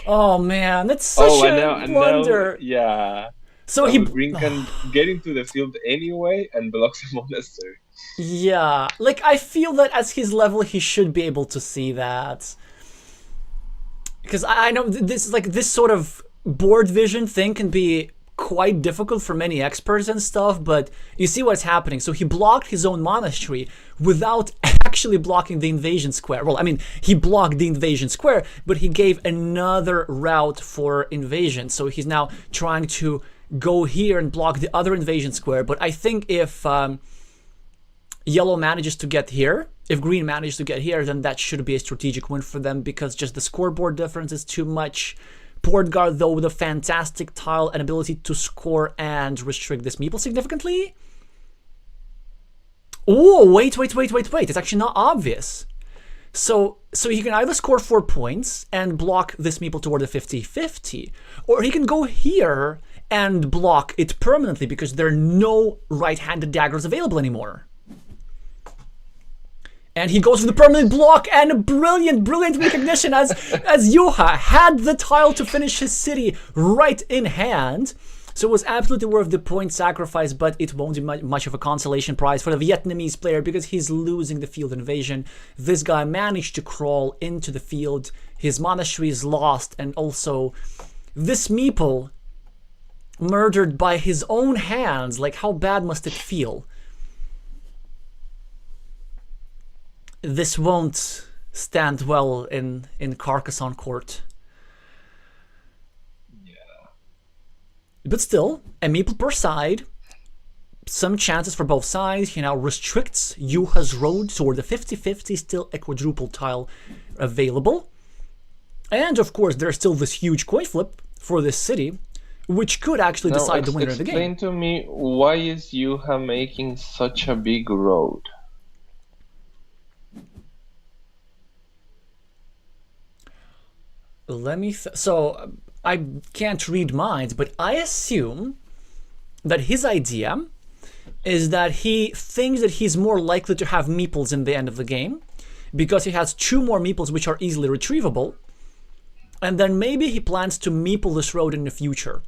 Oh man, that's such a blunder. Yeah. So Green can get into the field anyway and blocks the monastery. Yeah, like I feel that at his level he should be able to see that. Because I know this, like, this sort of board vision thing can be quite difficult for many experts and stuff, but you see what's happening. So he blocked his own monastery without actually blocking the invasion square. Well, I mean, he blocked the invasion square, but he gave another route for invasion. So he's now trying to go here and block the other invasion square. But I think if yellow manages to get here, if green manages to get here, then that should be a strategic win for them, because just the scoreboard difference is too much. portgard, though, with a fantastic tile and ability to score and restrict this meeple significantly. Oh, wait. It's actually not obvious. So he can either score 4 points and block this meeple toward the 50-50, or he can go here and block it permanently because there are no right-handed daggers available anymore. And he goes for the permanent block, and a brilliant recognition as Yuha had the tile to finish his city right in hand. So it was absolutely worth the point sacrifice, but it won't be much of a consolation prize for the Vietnamese player because he's losing the field invasion. This guy managed to crawl into the field. His monastery is lost, and also this meeple murdered by his own hands. Like, how bad must it feel? This won't stand well in Carcassonne court. Yeah. But still, a meeple per side. Some chances for both sides. He now restricts Yuha's road toward the 50-50. Still a quadruple tile available. And of course, there's still this huge coin flip for this city, which could actually decide the winner of the game. Explain to me, why is Yuha making such a big road? Let me... So, I can't read minds, but I assume that his idea is that he thinks that he's more likely to have meeples in the end of the game because he has 2 more meeples which are easily retrievable, and then maybe he plans to meeple this road in the future.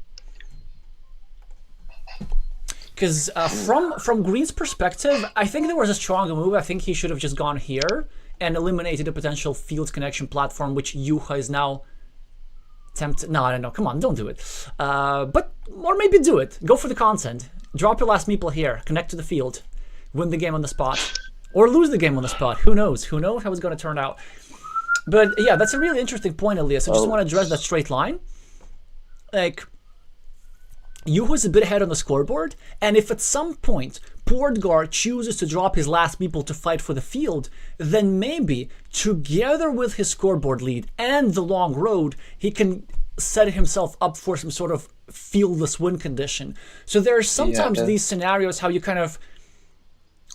Because from Green's perspective, I think there was a stronger move. I think he should have just gone here and eliminated a potential field connection platform, which Yuha is now tempted. No, come on, don't do it. Or maybe do it. Go for the content. Drop your last meeple here. Connect to the field. Win the game on the spot. Or lose the game on the spot. Who knows? Who knows how it's going to turn out? But yeah, that's a really interesting point, Elias. I just want to address that straight line. Like, Yuha's a bit ahead on the scoreboard, and if at some point portgard chooses to drop his last meeple to fight for the field, then maybe, together with his scoreboard lead and the long road, he can set himself up for some sort of fieldless win condition. So there are sometimes these scenarios how you kind of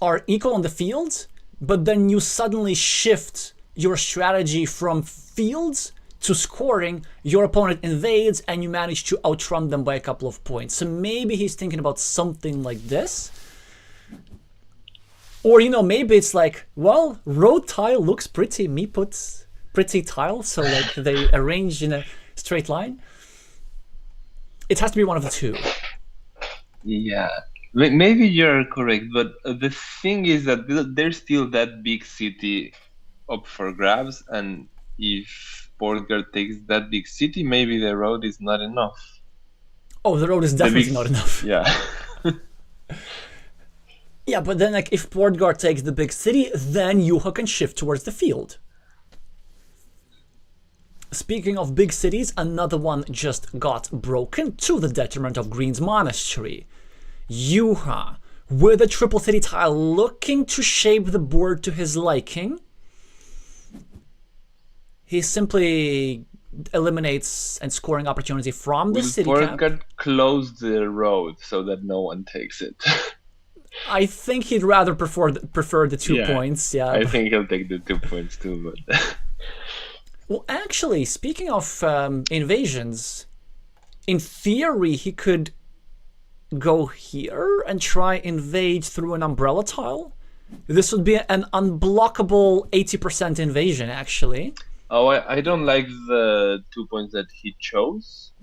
are equal on the field, but then you suddenly shift your strategy from fields to scoring, your opponent invades, and you manage to outrun them by a couple of points. So maybe he's thinking about something like this. Or, you know, maybe it's like, well, road tile looks pretty. Me puts pretty tile, so like they arrange in a straight line. It has to be one of the two. Yeah, maybe you're correct, but the thing is that there's still that big city up for grabs, and if portgard takes that big city, maybe the road is not enough. Oh, the road is definitely not enough. Yeah. Yeah, but then like if portgard takes the big city, then Juha can shift towards the field. Speaking of big cities, another one just got broken to the detriment of Green's monastery. Juha, with a triple city tile, looking to shape the board to his liking. He simply eliminates and scoring opportunity from the city camp. Portgard close the road so that no one takes it. I think he'd rather prefer the 2 points. Yeah, I think he'll take the 2 points too. But well, actually, speaking of invasions, in theory, he could go here and try invade through an umbrella tile. This would be an unblockable 80% invasion, actually. Oh, I don't like the 2 points that he chose,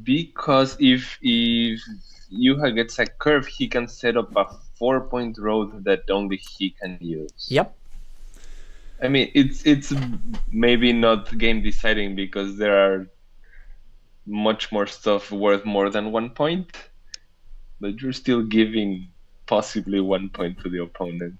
because if Juha gets a curve, he can set up a 4-point road that only he can use. Yep. I mean, it's maybe not game deciding because there are much more stuff worth more than 1 point, but you're still giving possibly 1 point to the opponent.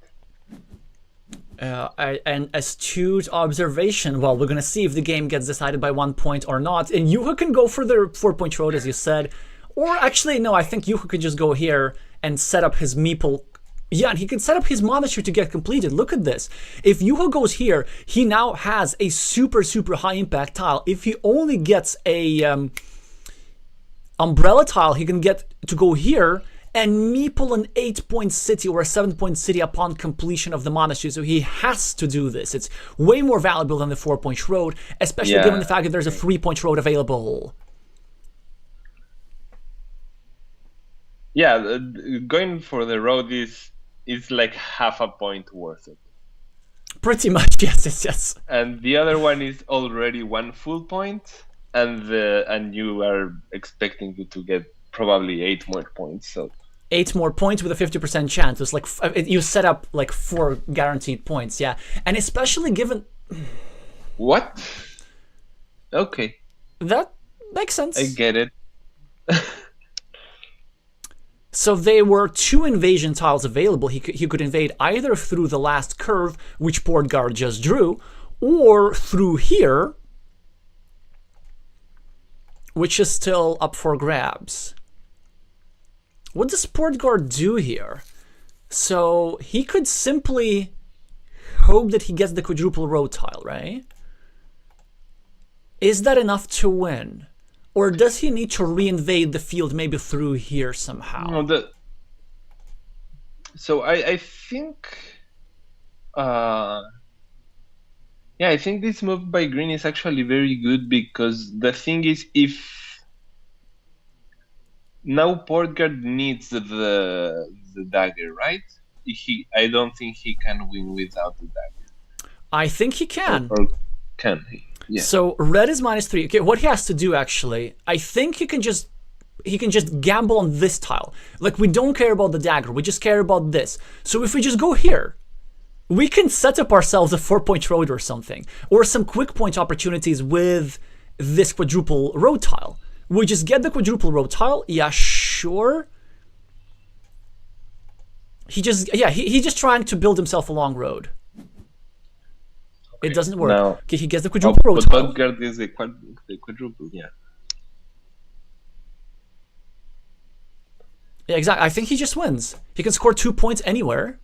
An astute observation. Well, we're going to see if the game gets decided by 1 point or not. And Juha can go for the 4-point road, as you said. Or actually, no, I think Juha could just go here and set up his meeple. Yeah, and he can set up his monastery to get completed. Look at this. If Juha goes here, he now has a super, super high impact tile. If he only gets a umbrella tile, he can get to go here and meeple an 8-point city or a 7-point city upon completion of the monastery. So he has to do this. It's way more valuable than the 4-point road, especially given the fact that there's a 3-point road available. Yeah, going for the road is like half a point worth it. Pretty much, yes. And the other one is already 1 full point, and you are expecting it to get probably 8 more points. So 8 more points with a 50% chance. It's like you set up like 4 guaranteed points, yeah. And especially given what? Okay, that makes sense. I get it. So there were 2 invasion tiles available. He could invade either through the last curve, which portgard just drew, or through here, which is still up for grabs. What does portgard do here? So he could simply hope that he gets the quadruple road tile, right? Is that enough to win? Or does he need to re-invade the field maybe through here somehow? No, so I think I think this move by Green is actually very good, because the thing is, if now portgard needs the dagger, right? I don't think he can win without the dagger. I think he can. Or can he? Yeah. So red is -3. Okay, what he has to do actually, I think he can just gamble on this tile. Like, we don't care about the dagger, we just care about this. So if we just go here, we can set up ourselves a 4-point road or something, or some quick point opportunities with this quadruple road tile. We just get the quadruple road tile. Yeah, sure. He's just trying to build himself a long road. It doesn't work. Now, okay, he gets the quadruple road tile. portgard is the quadruple, yeah. Yeah, exactly. I think he just wins. He can score 2 points anywhere.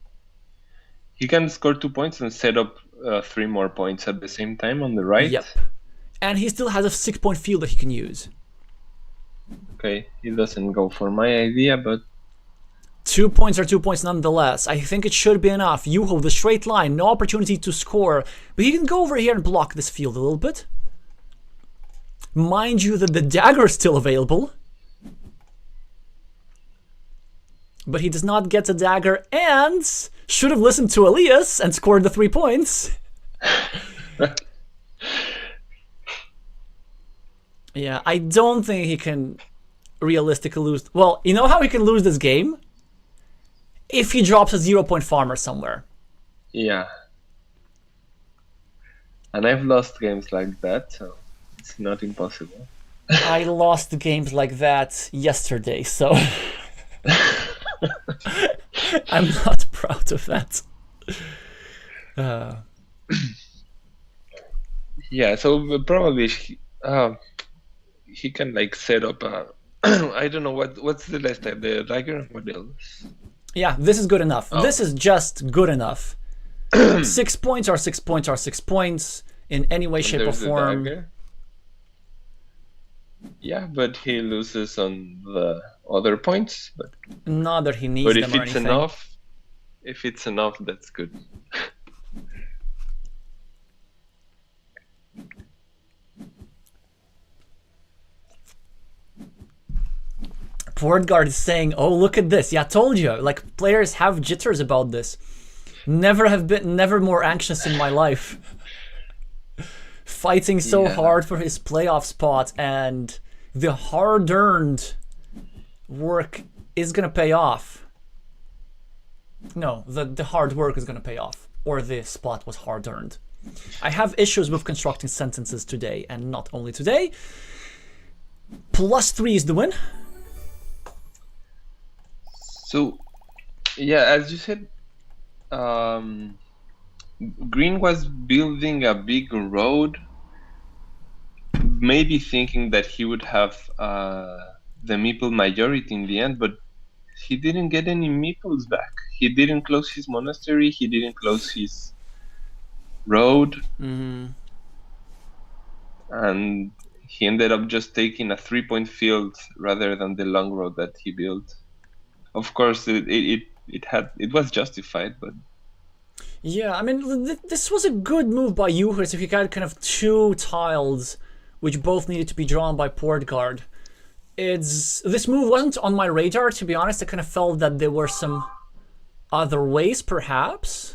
He can score 2 points and set up 3 more points at the same time on the right. Yep. And he still has a 6-point field that he can use. Okay, he doesn't go for my idea, but 2 points are 2 points nonetheless. I think it should be enough. Yuho, the straight line, no opportunity to score. But he can go over here and block this field a little bit. Mind you that the dagger is still available. But he does not get the dagger and should have listened to Elias and scored the 3 points. Yeah, I don't think he can realistically lose. Well, you know how he can lose this game? If he drops a 0-point farmer somewhere. yeah. And I've lost games like that, so it's not impossible. I lost games like that yesterday, so I'm not proud of that. Yeah, so probably he can like set up a I don't know what's the last type, the dagger. What else? Yeah, this is good enough. Oh. This is just good enough. 6 points are 6 points are 6 points in any way, shape, or There's the form. dagger. Yeah, but he loses on the other points. But Not that he needs but them if or it's anything. enough, that's good. Portgard is saying, "Oh, look at this! Yeah, I told you. Like players have jitters about this. Never more anxious in my life. Fighting so Yeah. hard for his playoff spot, and the hard-earned work is gonna pay off. No, the hard work is gonna pay off, or the spot was hard-earned. I have issues with constructing sentences today, and not only today. +3 is the win." So, yeah, as you said, Green was building a big road, maybe thinking that he would have the meeple majority in the end, but he didn't get any meeples back. He didn't close his monastery, he didn't close his road, and he ended up just taking a 3-point field rather than the long road that he built. Of course, it was justified, but Yeah, I mean, this was a good move by Yuher, so he had kind of 2 tiles, which both needed to be drawn by portgard. This move wasn't on my radar, to be honest. I kind of felt that there were some other ways, perhaps.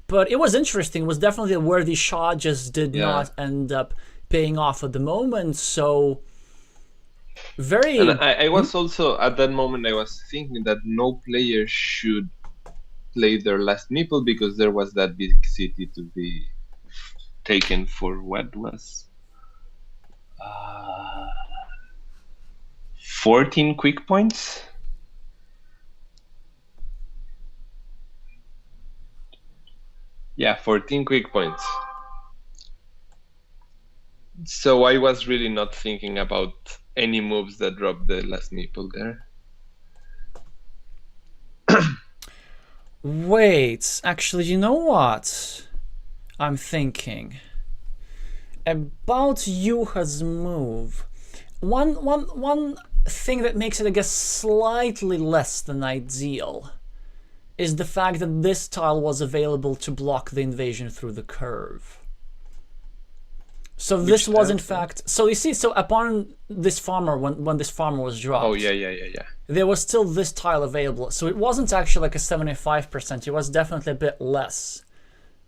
But it was interesting. It was definitely a worthy shot, just did not end up paying off at the moment, so... Very... And I was also, at that moment, I was thinking that no player should play their last meeple because there was that big city to be taken for what was 14 quick points. Yeah, 14 quick points. So I was really not thinking about any moves that dropped the last meeple there. Wait, actually, you know what? I'm thinking about Yuha's move. One thing that makes it, I guess, slightly less than ideal is the fact that this tile was available to block the invasion through the curve. So this was in fact, so you see, so upon this farmer, when this farmer was dropped, Oh yeah. there was still this tile available. So it wasn't actually like a 75%, it was definitely a bit less.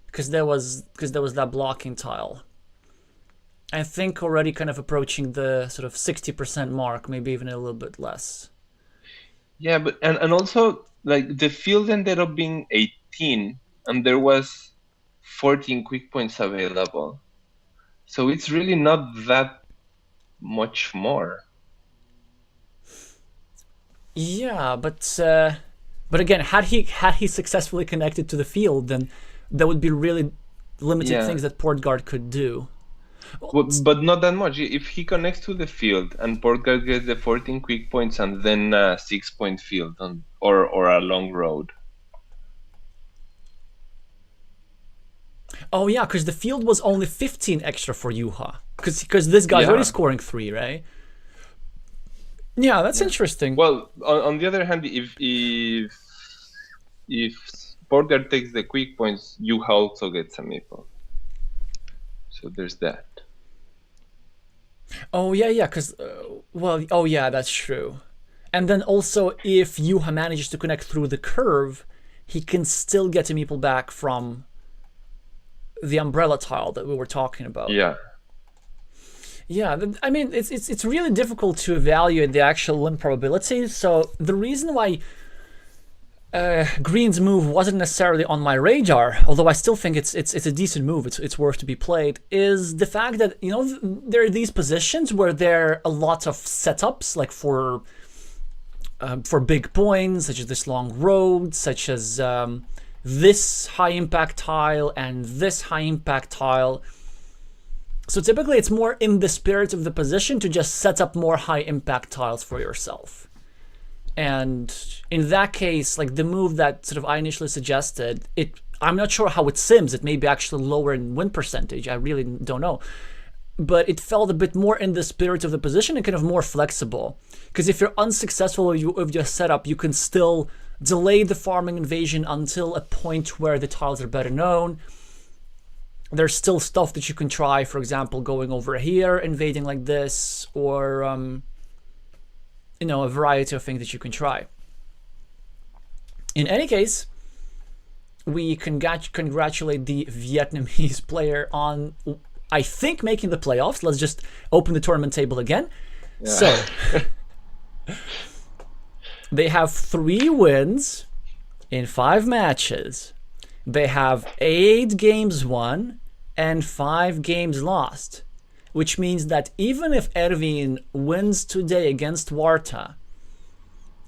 Because there was that blocking tile. I think already kind of approaching the sort of 60% mark, maybe even a little bit less. Yeah, but and also like the field ended up being 18 and there was 14 quick points available. So it's really not that much more. Yeah, but again, had he successfully connected to the field, then there would be really limited things that portgard could do. But not that much. If he connects to the field and portgard gets the 14 quick points and then a 6-point field or a long road. Oh yeah, because the field was only 15 extra for Yuha. Because this guy's already scoring 3, right? Yeah, that's interesting. Well, on the other hand, if portgard takes the quick points, Yuha also gets a meeple. So there's that. Oh yeah, because oh yeah, that's true. And then also, if Yuha manages to connect through the curve, he can still get a meeple back from the umbrella tile that we were talking about. Yeah. Yeah, I mean, it's really difficult to evaluate the actual win probability. So the reason why Green's move wasn't necessarily on my radar, although I still think it's a decent move, it's worth to be played, is the fact that, you know, there are these positions where there are a lot of setups, like for big points, such as this long road, such as this high impact tile and this high impact tile. So typically it's more in the spirit of the position to just set up more high impact tiles for yourself. And in that case, like the move that sort of I initially suggested, I'm not sure how it sims. It may be actually lower in win percentage. I really don't know. But it felt a bit more in the spirit of the position and kind of more flexible. Because if you're unsuccessful with your setup, you can still delay the farming invasion until a point where the tiles are better known. There's still stuff that you can try, for example, going over here, invading like this, or you know, a variety of things that you can try. In any case, we congratulate the Vietnamese player on, I think, making the playoffs. Let's just open the tournament table again. Yeah. So they have 3 wins in 5 matches. They have 8 games won and 5 games lost, which means that even if Erwin wins today against Warta,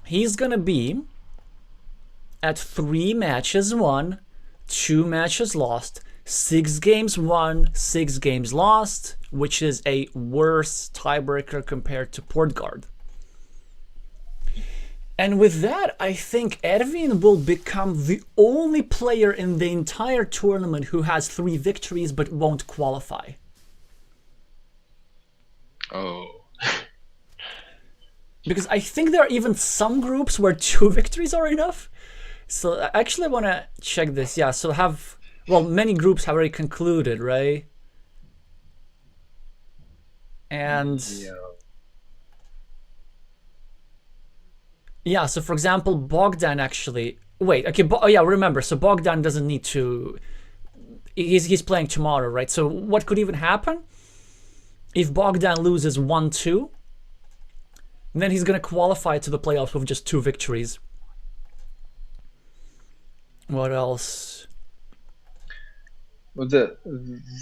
he's gonna be at 3 matches won, 2 matches lost, 6 games won, 6 games lost, which is a worse tiebreaker compared to portgard. And with that, I think Erwin will become the only player in the entire tournament who has 3 victories but won't qualify. Oh. Because I think there are even some groups where 2 victories are enough. So I actually want to check this. Yeah, so many groups have already concluded, right? And yeah, so for example, Bogdan actually, wait, okay, remember, so Bogdan doesn't need to, he's playing tomorrow, right? So what could even happen if Bogdan loses 1-2, then he's going to qualify to the playoffs with just 2 victories. What else? Well,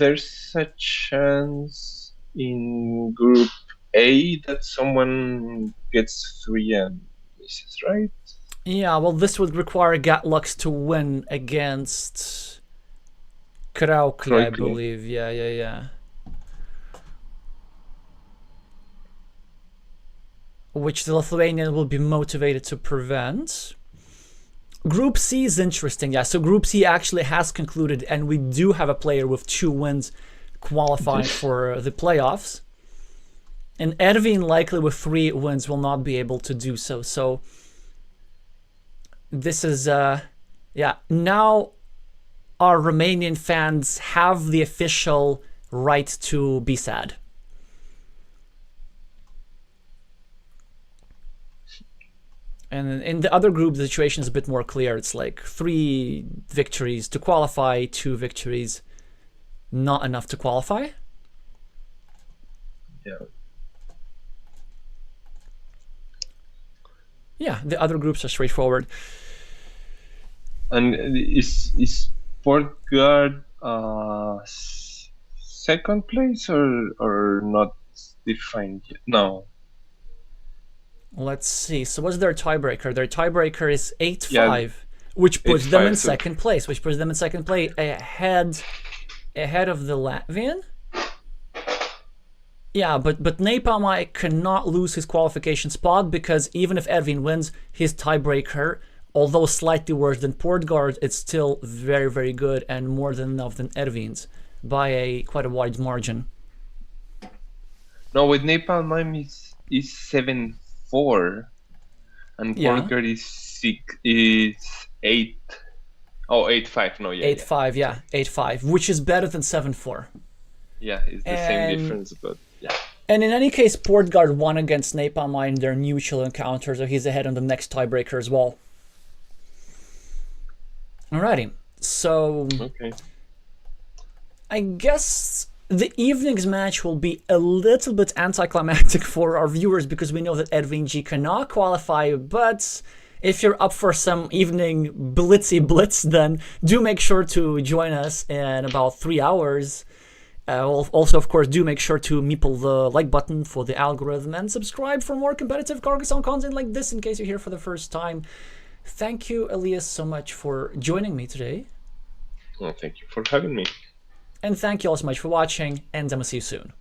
there's a chance in Group A that someone gets 3 and misses, right? Yeah, well, this would require Gatlux to win against Kraukli, I believe. Yeah. Which the Lithuanian will be motivated to prevent. Group C is interesting, yeah. So Group C actually has concluded, and we do have a player with 2 wins qualifying for the playoffs. And Erwin, likely with 3 wins, will not be able to do so. So this is, now our Romanian fans have the official right to be sad. And in the other group, the situation is a bit more clear. It's like 3 victories to qualify, 2 victories, not enough to qualify. Yeah. Yeah, the other groups are straightforward. And is portgard second place or not defined yet? No. Let's see. So what's their tiebreaker? Their tiebreaker is 8-5, which puts them in second place. Which puts them in second place ahead of the Latvian. Yeah, but Nepomai cannot lose his qualification spot because even if Erwin wins, his tiebreaker although slightly worse than portgard, it's still very, very good and more than enough than Erwin's by quite a wide margin. No, with Napalm Mime is 7-4, and portgard is 8. Oh, 8-5. No, yeah. 8-5, yeah, 8-5, which is better than 7-4. Yeah, it's the same difference, but yeah. And in any case, portgard won against Napalm Mine their neutral encounter, so he's ahead on the next tiebreaker as well. Alrighty, so okay. I guess the evening's match will be a little bit anticlimactic for our viewers because we know that Erwin G cannot qualify, but if you're up for some evening blitzy blitz, then do make sure to join us in about 3 hours. Also, of course, do make sure to meeple the like button for the algorithm and subscribe for more competitive Carcassonne content like this in case you're here for the first time. Thank you, Elias, so much for joining me today. Well, thank you for having me. And thank you all so much for watching, and I'm gonna see you soon.